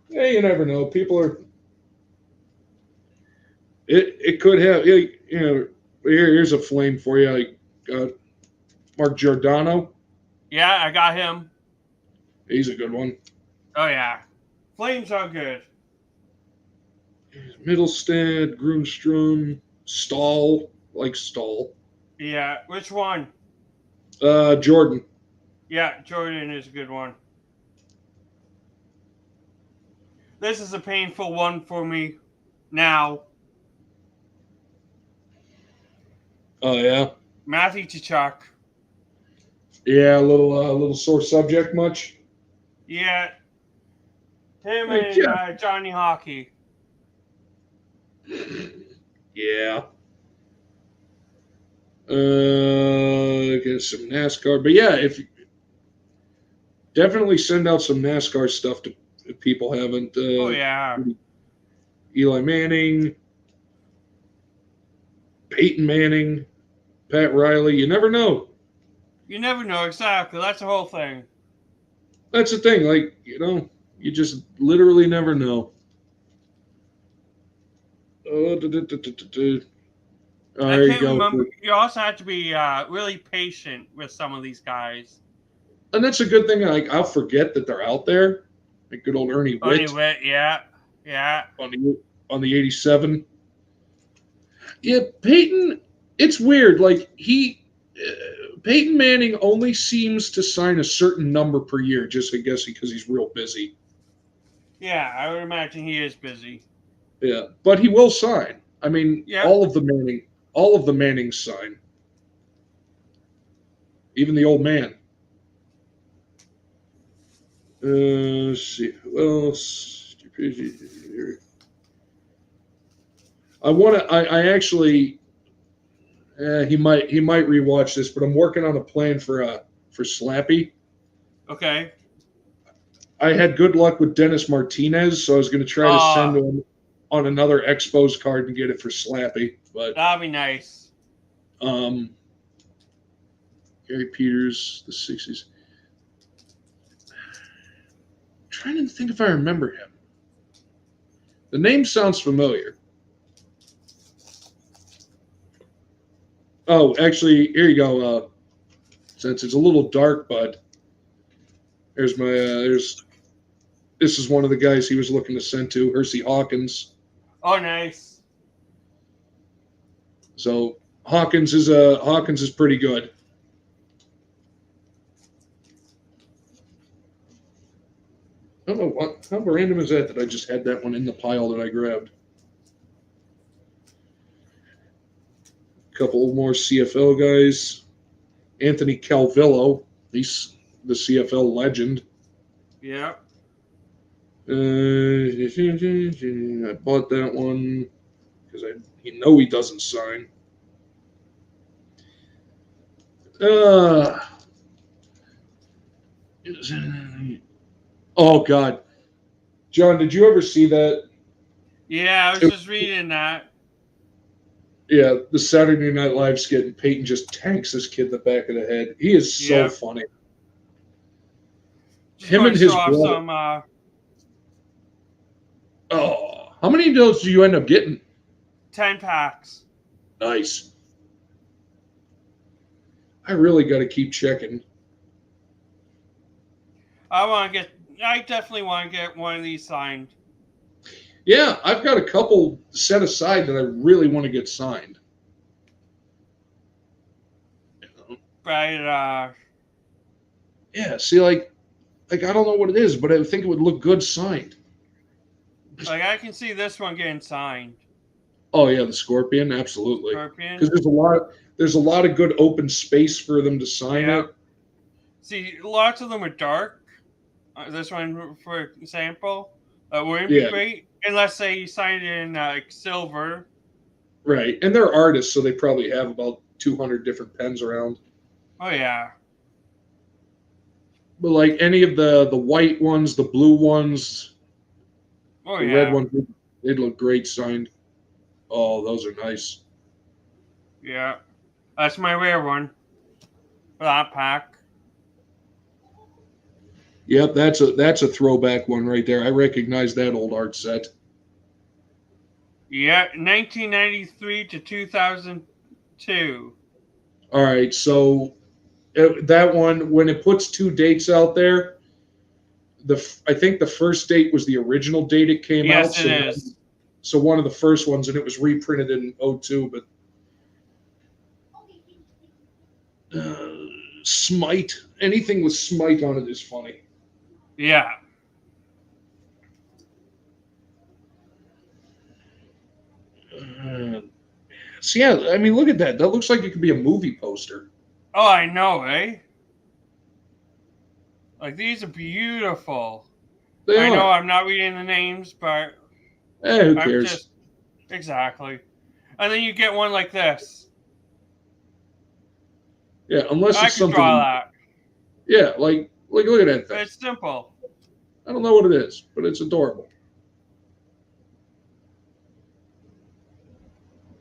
Yeah, you never know. People are. It could have. Here's a flame for you. Mark Giordano. Yeah, I got him. He's a good one. Oh yeah, flames are good. Middlestead, Grundstrom, Stahl. Like Stahl. Yeah, which one? Jordan. Yeah, Jordan is a good one. This is a painful one for me now. Oh yeah. Matthew Tkachuk. Yeah, a little sore subject much. Yeah. Him and Johnny Hockey. Yeah. Get some NASCAR, but yeah, if definitely send out some NASCAR stuff if people haven't. Oh yeah. Eli Manning, Peyton Manning, Pat Riley. You never know. You never know exactly. That's the whole thing. That's the thing. Like, you just literally never know. Oh, I there you can't go. remember. You also have to be really patient with some of these guys. And that's a good thing. Like, I'll forget that they're out there. Like good old Ernie Only Witt Witt, yeah. on the 87. Yeah, Peyton. It's weird. Like Peyton Manning only seems to sign a certain number per year, just I guess because he's real busy. Yeah, I would imagine he is busy. Yeah, but he will sign. I mean, Yep. all of the Mannings sign. Even the old man. Let's see who else. I want to. I actually. He might rewatch this, but I'm working on a plan for Slappy. Okay. I had good luck with Dennis Martinez, so I was going to try to send him on another Expos card and get it for Slappy. But that'd be nice. Gary Peters, the 60s. I'm trying to think if I remember him. The name sounds familiar. Oh, actually, here you go. Since it's a little dark, bud. There's my this is one of the guys he was looking to send to, Hersey Hawkins. Oh, nice. So Hawkins is pretty good. I don't know how random is that I just had that one in the pile that I grabbed. A couple more CFL guys. Anthony Calvillo, he's the CFL legend. Yeah. I bought that one because he doesn't sign. Oh God, John, did you ever see that? Yeah, I was just reading that. Yeah, the Saturday Night Live skit, and Peyton just tanks this kid in the back of the head. He is so funny. Just Him and his brother. some, how many of those do you end up getting? 10 packs. Nice. I really got to keep checking. I definitely want to get one of these signed. Yeah, I've got a couple set aside that I really want to get signed. Right. Yeah, see, like I don't know what it is, but I think it would look good signed. Like I can see this one getting signed. Oh yeah, the Scorpion, absolutely. Scorpion. Because there's a lot of good open space for them to sign it. See, lots of them are dark. This one, for example, wouldn't be great unless they signed it in silver. Right, and they're artists, so they probably have about 200 different pens around. Oh yeah. But like any of the white ones, the blue ones, the red ones, they'd look great signed. Oh, those are nice. Yeah, that's my rare one for that pack. Yep, that's a throwback one right there. I recognize that old art set. Yeah, 1993 to 2002. All right, so that one, when it puts two dates out there, I think the first date was the original date it came out. Yes, it is. So one of the first ones, and it was reprinted in 2002, but Smite, anything with Smite on it is funny. Yeah. So yeah, I mean, look at that. That looks like it could be a movie poster. Oh, I know, eh? Like, these are beautiful. I know I'm not reading the names, but... who cares? Exactly. And then you get one like this. Yeah, unless I it's can something... draw that. Yeah, like look at that thing. It's simple. I don't know what it is, but it's adorable.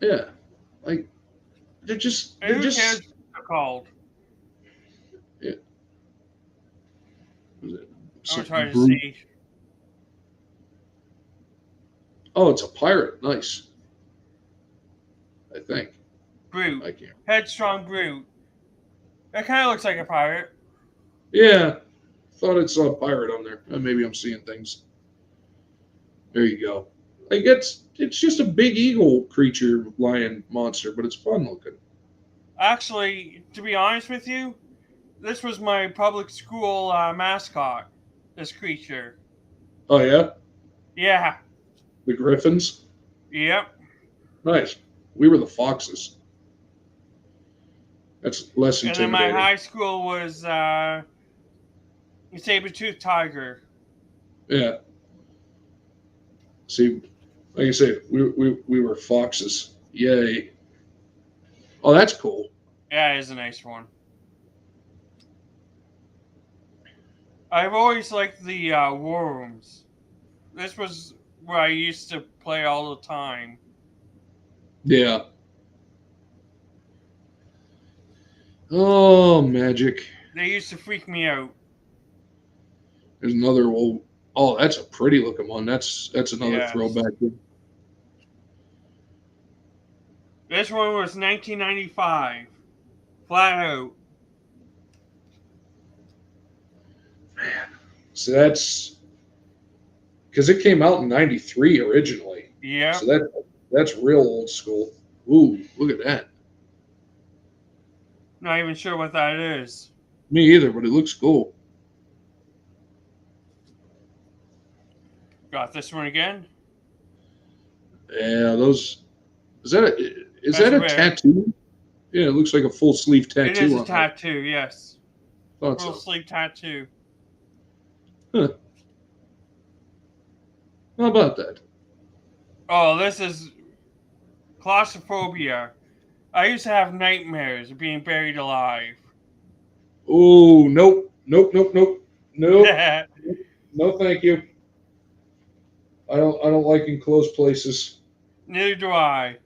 Yeah, like they're just Who cares what they're called? Yeah. I'm trying to Brute. see. Oh, it's a pirate. Nice. I think. Brute. I can't. Headstrong Brute. That kind of looks like a pirate. Yeah. Thought it's a pirate on there. Maybe I'm seeing things. There you go. Like it's just a big eagle creature lion monster, but it's fun looking. Actually, to be honest with you, this was my public school mascot. This creature. Oh yeah? Yeah. The griffins? Yep. Nice. We were the foxes. That's less And then my intimidating. high school was saber-toothed tiger. Yeah. See, like I say, we were foxes. Yay. Oh, that's cool. Yeah, it is a nice one. I've always liked the war rooms. This was where I used to play all the time. Yeah. Oh, magic. They used to freak me out. There's another old. Oh, that's a pretty looking one. That's another Yes. throwback. This one was 1995. Flat out. Man. So that's because it came out in '93 originally. Yeah. So that's real old school. Ooh, look at that. Not even sure what that is. Me either, but it looks cool. Got this one again. Yeah, those. Is that That's a rare. tattoo? Yeah, it looks like a full sleeve tattoo. It is a on tattoo, yes. Thought Full so. sleeve tattoo. Huh. How about that? Oh, this is claustrophobia. I used to have nightmares of being buried alive. Oh, nope. Nope. No, thank you. I don't like enclosed places. Neither do I.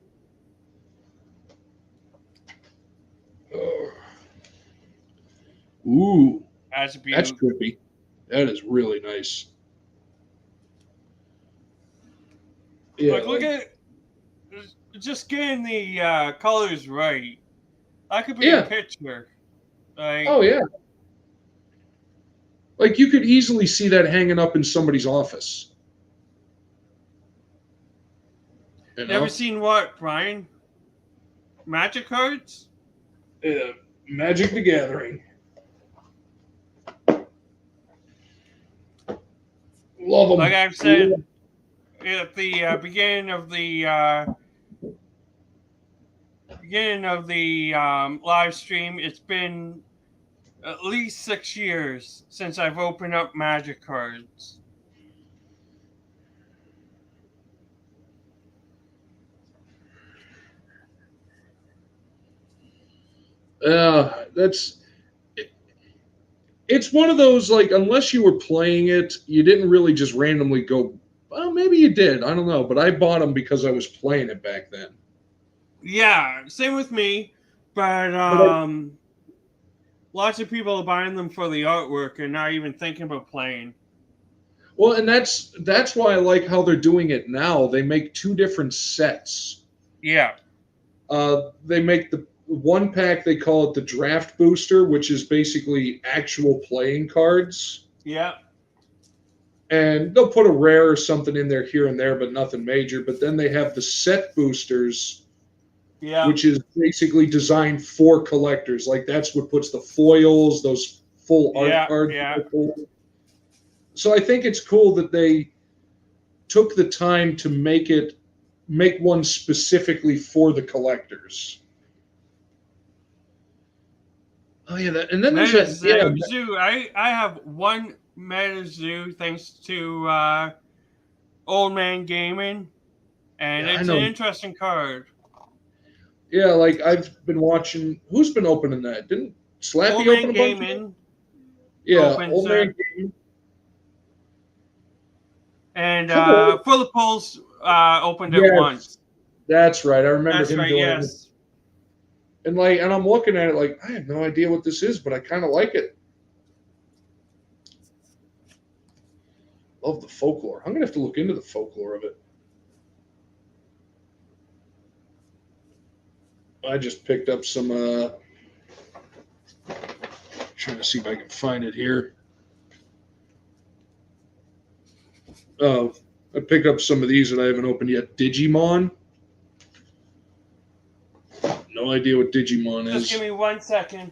Ooh, That's that's beautiful. trippy. That is really nice. Yeah, Like, look at just getting the colors right. That could be a picture. Like, oh yeah. Like you could easily see that hanging up in somebody's office. You know? Never seen what, Brian? Magic cards? Magic the Gathering. Love them. Like I've said at the beginning of the live stream, it's been at least 6 years since I've opened up Magic cards. It's one of those, like, unless you were playing it, you didn't really just randomly go, well, maybe you did. I don't know. But I bought them because I was playing it back then. Yeah, same with me. But lots of people are buying them for the artwork and not even thinking about playing. Well, and that's why I like how they're doing it now. They make 2 different sets. Yeah. They make the one pack, they call it the draft booster, which is basically actual playing cards. Yeah. And they'll put a rare or something in there here and there, but nothing major. But then they have the set boosters, which is basically designed for collectors. Like that's what puts the foils, those full art cards. Yeah. So I think it's cool that they took the time to make one specifically for the collectors. Oh yeah, and then there's Zoo. I have one Meta Zoo thanks to Old Man Gaming, and it's an interesting card. Yeah, like I've been watching. Who's been opening that? Didn't Slappy Old open Man a bunch? Gaming. Yeah, Old Man Gaming. And Hello. For the Pulse opened it Yes, once. that's right. I remember That's him right. doing it. Yes. And I'm looking at it like, I have no idea what this is, but I kind of like it. Love the folklore. I'm gonna have to look into the folklore of it. I just picked up some. Trying to see if I can find it here. Oh, I picked up some of these that I haven't opened yet. Digimon. No idea what Digimon is. Just give me 1 second.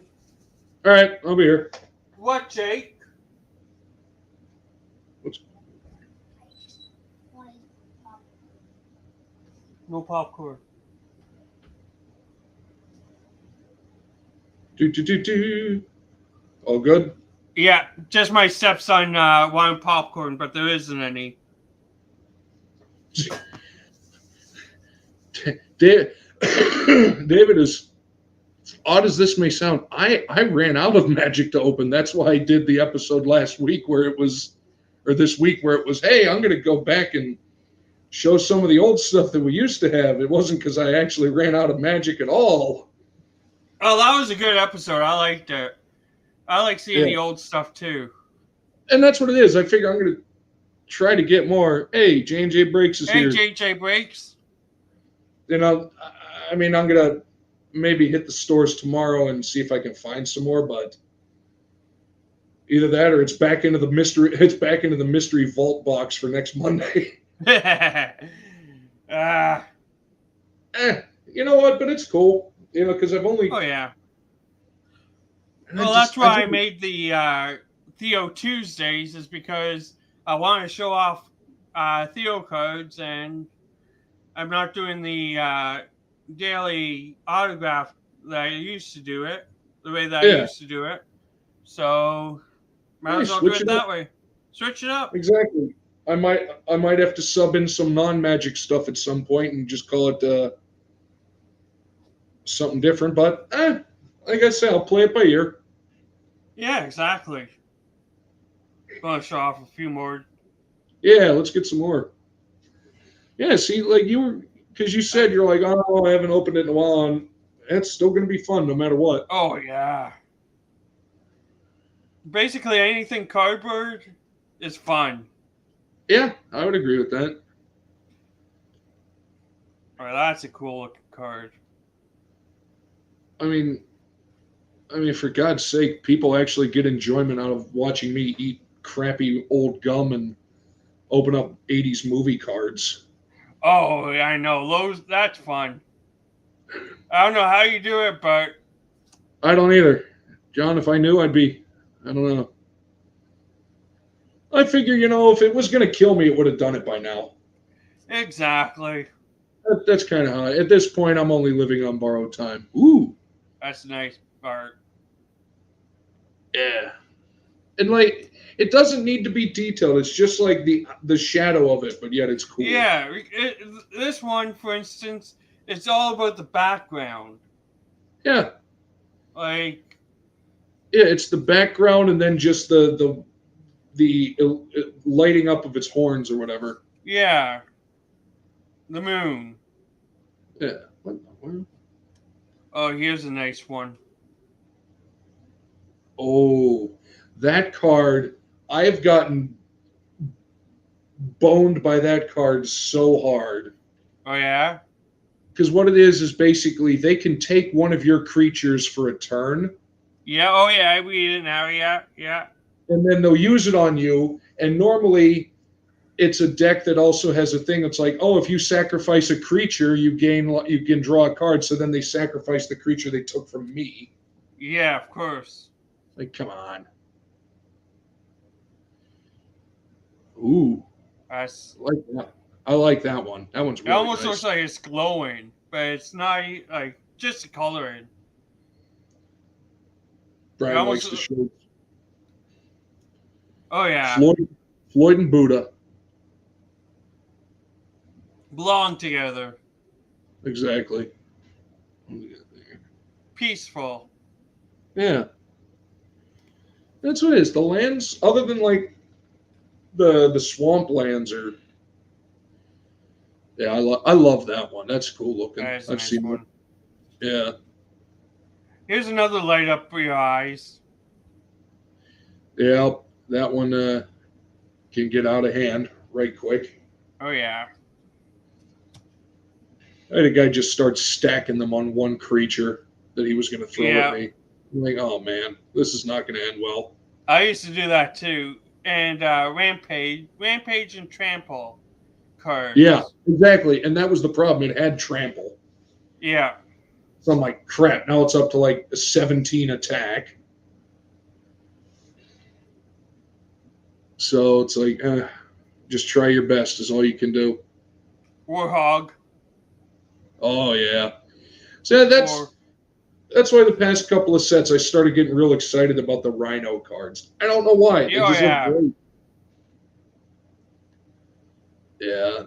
All right, I'll be here. What, Jake? What's... No popcorn. Do. All good? Yeah, just my stepson wanted popcorn, but there isn't any. David is, odd as this may sound, I ran out of magic to open. That's why I did the episode last week where it was, or this week where it was, hey, I'm going to go back and show some of the old stuff that we used to have. It wasn't because I actually ran out of magic at all. Oh, that was a good episode. I liked it. I like seeing the old stuff too. And that's what it is. I figure I'm going to try to get more. Hey, J&J Breaks is here. Hey, JJ Breaks. I'm going to maybe hit the stores tomorrow and see if I can find some more, but either that or it's back into the mystery vault box for next Monday. You know what? But it's cool, because I've only. Oh yeah. Well, that's why I made the Theo Tuesdays, is because I want to show off Theo cards, and I'm not doing the daily autograph that I used to do it, the way that I used to do it. So might as well do it that way. Switch it up. Exactly. I might have to sub in some non-magic stuff at some point and just call it something different. But like I say, I'll play it by ear. Yeah, exactly. Gonna show off a few more. Yeah, let's get some more. Yeah, see, like because you said you're like, oh, I haven't opened it in a while, and it's still gonna be fun no matter what. Oh yeah. Basically, anything cardboard is fun. Yeah, I would agree with that. All right, that's a cool looking card. I mean, for God's sake, people actually get enjoyment out of watching me eat crappy old gum and open up 80s movie cards. Oh, I know. That's fun. I don't know how you do it, but... I don't either. John, if I knew, I don't know. I figure, if it was going to kill me, it would have done it by now. Exactly. That's kind of how, at this point, I'm only living on borrowed time. Ooh. That's a nice part. Yeah. And, it doesn't need to be detailed. It's just like the shadow of it, but yet it's cool. Yeah. This one, for instance, it's all about the background. Yeah. Yeah, it's the background and then just the lighting up of its horns or whatever. Yeah. The moon. Yeah. Oh, here's a nice one. Oh, that card. I have gotten boned by that card so hard. Oh, yeah? Because what it is basically they can take one of your creatures for a turn. Yeah, oh yeah, I read it now, yeah. And then they'll use it on you. And normally it's a deck that also has a thing that's like, oh, if you sacrifice a creature, you can draw a card. So then they sacrifice the creature they took from me. Yeah, of course. Like, come on. Ooh. I like that. I like that one. That one's really nice. It almost looks like it's glowing, but it's not like just the coloring. Brian likes to show. Oh yeah. Floyd and Buddha belong together. Exactly. Peaceful. Yeah. That's what it is. The lands, other than the swamplands are. Yeah, I love that one. That's cool looking. That's a I've nice seen one. it. Yeah. Here's another light up for your eyes. Yeah, that one can get out of hand right quick. Oh yeah. I had a guy just start stacking them on one creature that he was going to throw at Yeah. me. I'm like, oh man, this is not going to end well. I used to do that too. And Rampage and Trample cards. Yeah, exactly. And that was the problem. It had trample. Yeah. So I'm like, crap, now it's up to like a 17 attack. So it's like, just try your best is all you can do. Warhog. Oh yeah. So that's why the past couple of sets I started getting real excited about the Rhino cards. I don't know why. They Oh just yeah. look great. Yeah.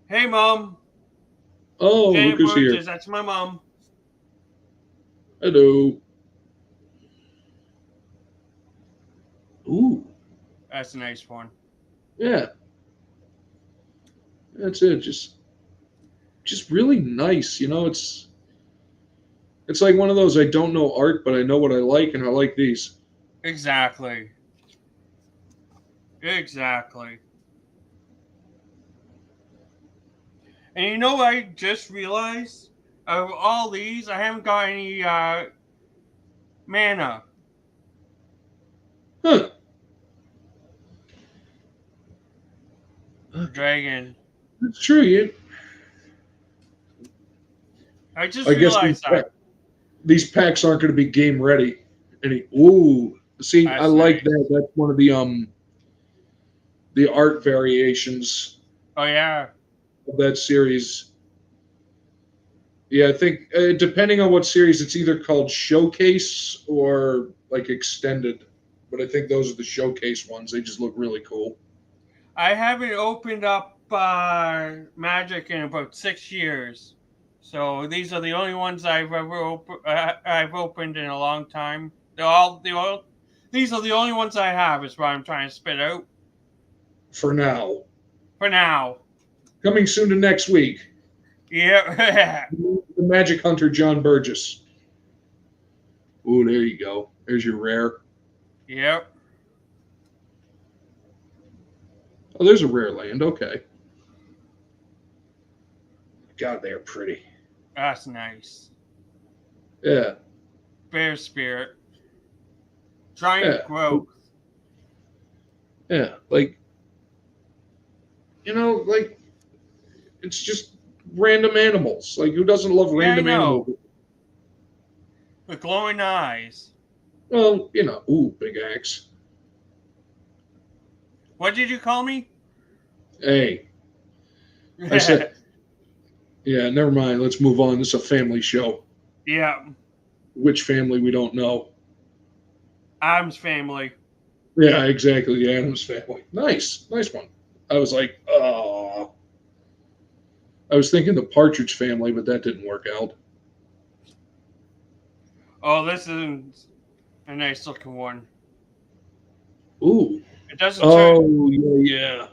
Hey mom. Oh, look Janet who's here. Burgess, that's my mom. Hello. Ooh. That's a nice one. Yeah. That's it. Just really nice. It's like one of those I don't know art, but I know what I like, and I like these. Exactly. Exactly. And you know what I just realized? Of all these, I haven't got any mana. Huh. Dragon. That's true. I just I guess realized that. these packs aren't going to be game ready. Ooh. See, I That's like nice. that. That's one of the art variations Oh yeah. of that series. Yeah, I think depending on what series, it's either called Showcase or like Extended. But I think those are the Showcase ones. They just look really cool. I haven't opened up Magic in about 6 years, so these are the only ones I've opened in a long time. These are the only ones I have. Is what I'm trying to spit out For now. for now. Coming soon to next week, Yeah. the Magic Hunter John Burgess. Ooh, there you go. There's your rare. Yep. Oh, there's a rare land. Okay. God, they're pretty. That's nice. Yeah. Bear Spirit. Giant Yeah. Growth. Yeah. Like it's just random animals. Like, who doesn't love Yeah, I random animals? know. With glowing eyes. Well, ooh, big axe. What did you call me? Hey, I said, yeah, never mind. Let's move on. This is a family show. Yeah. Which family we don't know. Adam's family. Yeah, exactly. The Adams family. Nice one. I was like, oh. I was thinking the Partridge family, but that didn't work out. Oh, this is a nice looking one. Ooh. It doesn't turn. Oh, yeah.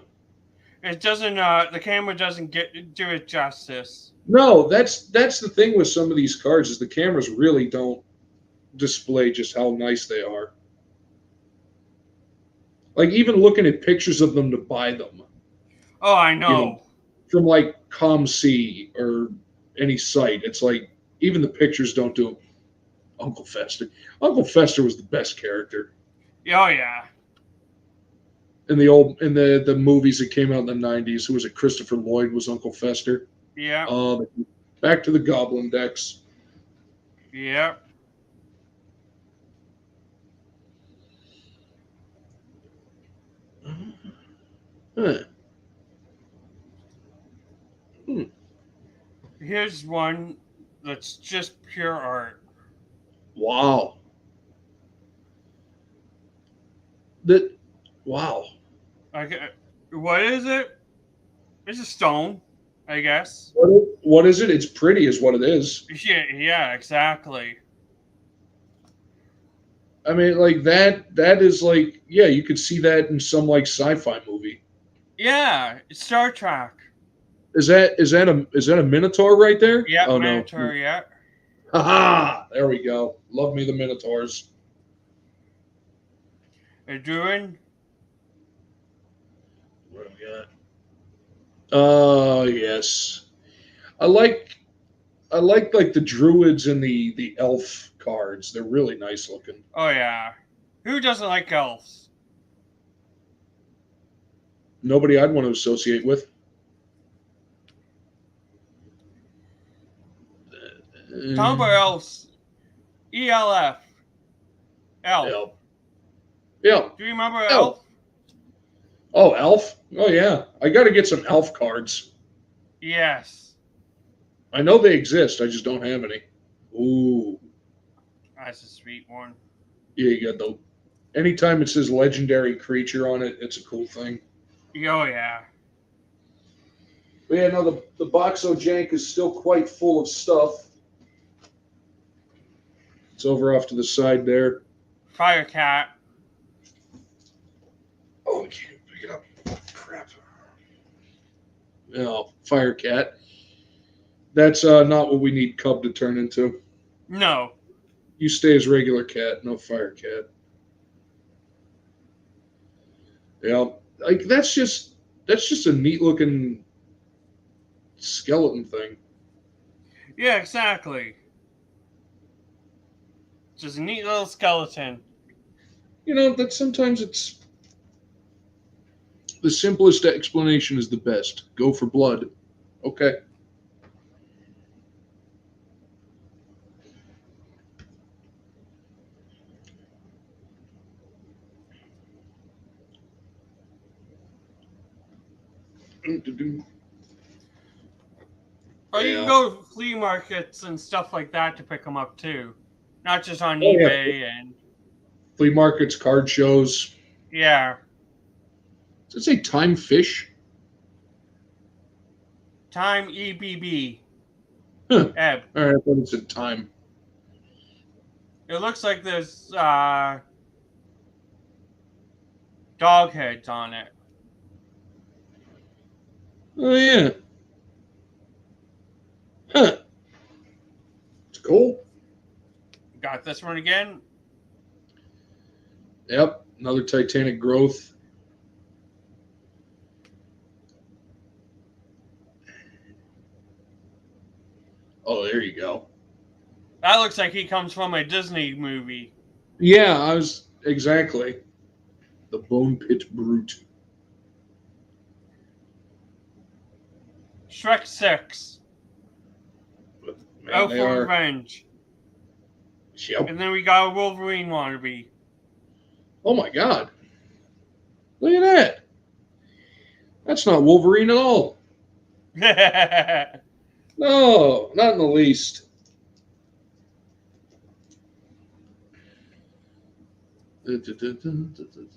It doesn't. The camera doesn't do it justice. No, that's the thing with some of these cards is the cameras really don't display just how nice they are. Like, even looking at pictures of them to buy them, Oh, I know. from like ComC or any site, it's like even the pictures don't do it. Uncle Fester. Uncle Fester was the best character Oh yeah. in the movies that came out in the '90s. Who was it? Christopher Lloyd was Uncle Fester. Yeah. Back to the Goblin decks. Yeah. Huh. Hmm. Here's one that's just pure art. Wow. Wow. Like, what is it? It's a stone, I guess. What is it? It's pretty, is what it is. Yeah. Yeah. Exactly. I mean, like that is like, yeah, you could see that in some like sci-fi movie. Yeah, it's Star Trek. Is that a Minotaur right there? Yeah, Oh no. Minotaur, yeah. Haha! There we go. Love me the Minotaurs. They're doing. What do we got? Oh yes. I like like the druids and the elf cards. They're really nice looking. Oh, yeah. Who doesn't like elves? Nobody I'd want to associate with. Talking about elves. ELF. Elf. Elf. Yeah. Do you remember Elf. Elf? Oh, elf. Oh yeah. I got to get some elf cards. Yes. I know they exist. I just don't have any. Ooh. That's a sweet one. Yeah, you got the. Anytime it says legendary creature on it, it's a cool thing. Oh, yeah. But yeah, no, the Boxo Jank is still quite full of stuff. It's over off to the side there. Firecat. Oh, I can't pick it up. Crap. No, Firecat. That's not what we need Cub to turn into. No. You stay as regular cat, no Firecat. Yeah, like that's just a neat looking skeleton thing. Yeah, exactly. Just a neat little skeleton. You know that sometimes it's the simplest explanation is the best. Go for blood. Okay. Or you can Yeah. go to flea markets and stuff like that to pick them up too. Not just on Oh yeah. eBay and. Flea markets, card shows. Yeah. Does it say time fish? Time EBB. Huh. Ebb. All right, I thought it said time. It looks like there's dog heads on it. Oh yeah. Huh. It's cool. Got this one again. Yep. Another Titanic growth. Oh, there you go. That looks like he comes from a Disney movie. Yeah, I was exactly the Bone Pit Brute. Shrek 6. But, man, Out they for are. Revenge. Yep. And then we got a Wolverine wannabe. Oh my God! Look at that. That's not Wolverine at all. No, not in the least.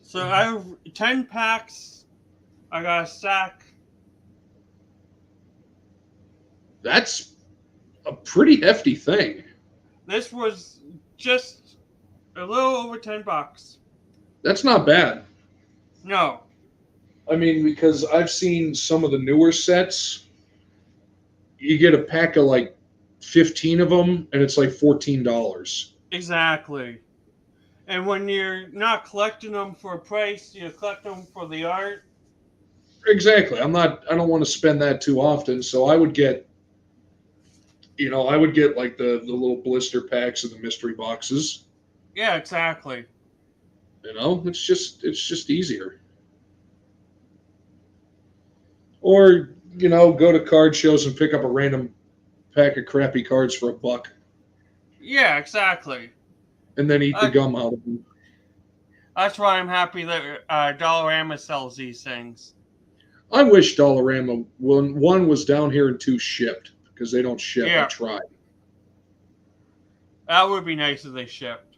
So I have 10 packs. I got a stack. That's a pretty hefty thing. This was just a little over $10. That's not bad. No. I mean, because I've seen some of the newer sets. You get a pack of like 15 of them, and it's like $14. Exactly. And when you're not collecting them for a price, you collect them for the art. Exactly. I don't want to spend that too often, so I would get like the little blister packs of the mystery boxes. Yeah, exactly. It's just easier. Or, go to card shows and pick up a random pack of crappy cards for $1. Yeah, exactly. And then eat the gum out of them. That's why I'm happy that Dollarama sells these things. I wish Dollarama, one was down here and two shipped, because they don't ship. Yeah. I tried. That would be nice if they shipped.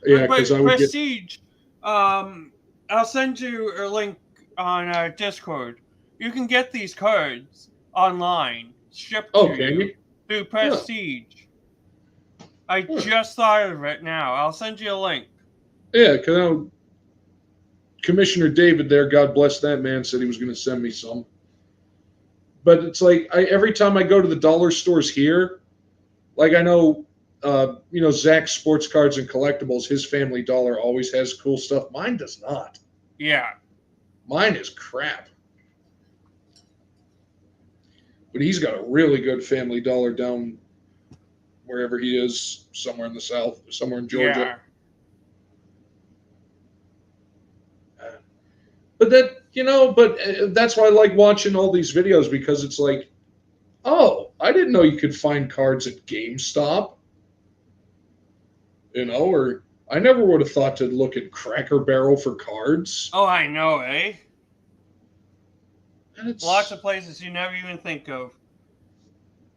Yeah, because I would Prestige, I'll send you a link on Discord. You can get these cards online, shipped to you through Prestige. I just thought of it now. I'll send you a link. Yeah, because Commissioner David there, God bless that man, said he was going to send me some. But it's like every time I go to the dollar stores here, like I know, Zach's Sports Cards and Collectibles, his Family Dollar always has cool stuff. Mine does not. Yeah. Mine is crap. But he's got a really good Family Dollar down wherever he is, somewhere in the South, somewhere in Georgia. Yeah. But that's why I like watching all these videos, because it's like, oh, I didn't know you could find cards at GameStop. Or I never would have thought to look at Cracker Barrel for cards. Oh, I know, eh? And it's, lots of places you never even think of.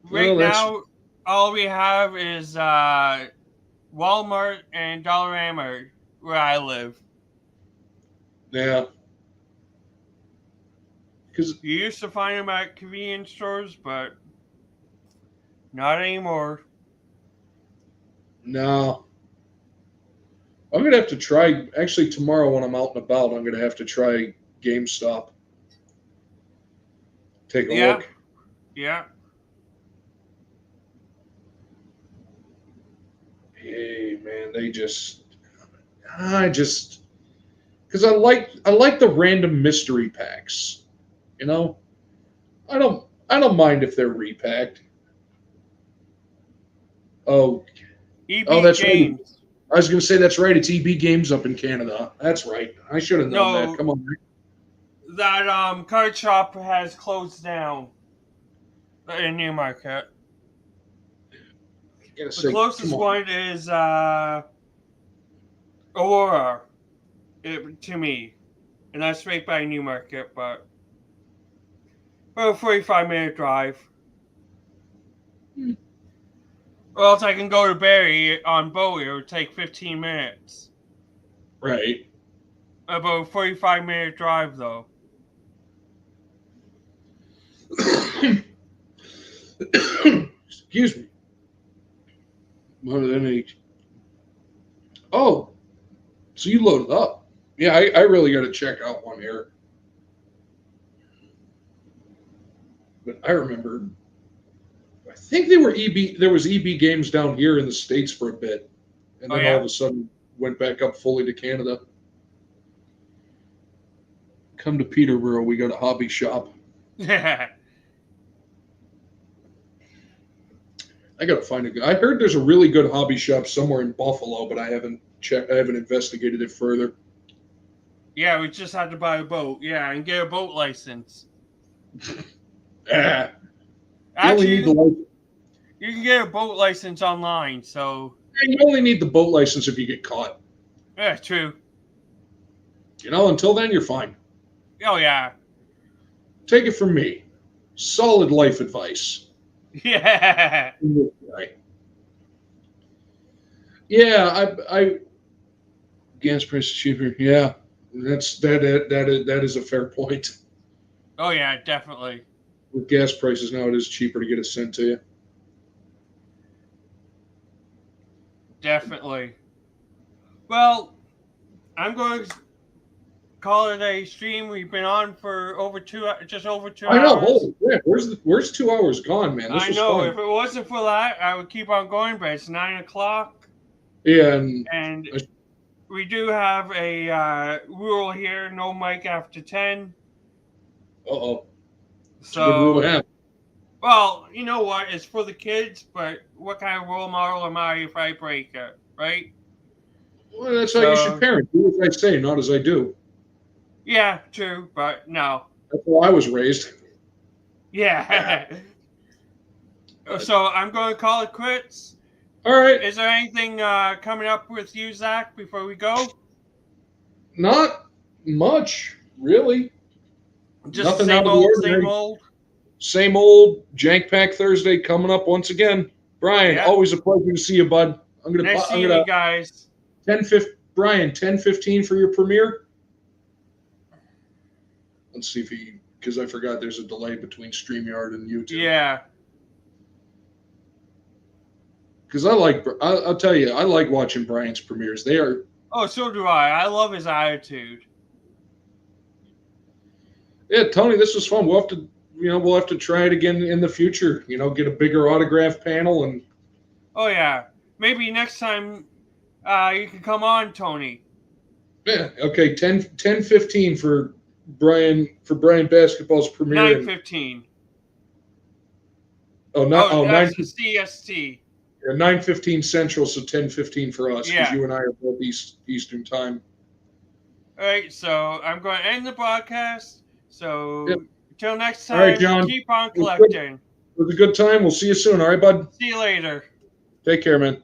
Well, Right now, all we have is Walmart and Dollarama where I live. Yeah. Because You used to find them at convenience stores, but not anymore. No. I'm going to have to try, actually tomorrow when I'm out and about, I'm going to have to try GameStop. Take a look. Yeah. Hey, man, because I like the random mystery packs. I don't mind if they're repacked. Oh, EB that's Games. right. I was going to say that's right. It's EB Games up in Canada. That's right. I should have known No. that. Come on. That card shop has closed down in Newmarket. The closest one is Aurora to me, and that's right by Newmarket, but about a 45-minute drive. Or else I can go to Barrie on boat. It would take 15 minutes. Right. About a 45-minute drive, though. Excuse me. Oh, so you loaded up. Yeah, I really got to check out one here. But I remember, I think there was EB Games down here in the States for a bit. And then all of a sudden went back up fully to Canada. Come to Peterborough, we got a hobby shop. Yeah. I gotta find a good. I heard there's a really good hobby shop somewhere in Buffalo, but I haven't investigated it further. Yeah, we just had to buy a boat. Yeah, and get a boat license. Actually, you can get a boat license online. So you only need the boat license if you get caught. Yeah, true. Until then, you're fine. Oh yeah. Take it from me. Solid life advice. Yeah. Yeah, I gas price is cheaper. Yeah, that is a fair point. Oh yeah, definitely. With gas prices now, it is cheaper to get it sent to you. Definitely. Well, I'm going to call it a stream. We've been on for just over 2 hours. I know. Holy crap! Where's 2 hours gone, man? This was fun. If it wasn't for that, I would keep on going. But it's 9:00. Yeah, and we do have a rule here: no mic after 10. Uh-oh. So, good rule to have. Well, you know what? It's for the kids, but what kind of role model am I if I break it, right? Well, that's how you should parent. Do as I say, not as I do. Yeah, true, but no. That's how I was raised. Yeah. So I'm going to call it quits. All right. Is there anything coming up with you, Zach, before we go? Not much, really. Just nothing same old, same old. Same old Jank Pack Thursday coming up once again. Brian, always a pleasure to see you, bud. Nice seeing you guys. Brian, 10:15 for your premiere. Let's see because I forgot there's a delay between StreamYard and YouTube. Yeah. Because I'll tell you, I like watching Brian's premieres. They are Oh, so do I. I love his attitude. Yeah, Tony, this was fun. We'll have to try it again in the future. Get a bigger autograph panel and. Oh yeah, maybe next time you can come on, Tony. Yeah, okay, 10:15 for Brian Basketball's premiere. 9:15. Nine. That's the CST. 9:15 Central, so 10:15 for us, because Yeah. you and I are both Eastern time. All right, so I'm going to end the podcast. So Yep. until next All right, time, John. keep on collecting. It was a good time. We'll see you soon. All right, bud? See you later. Take care, man.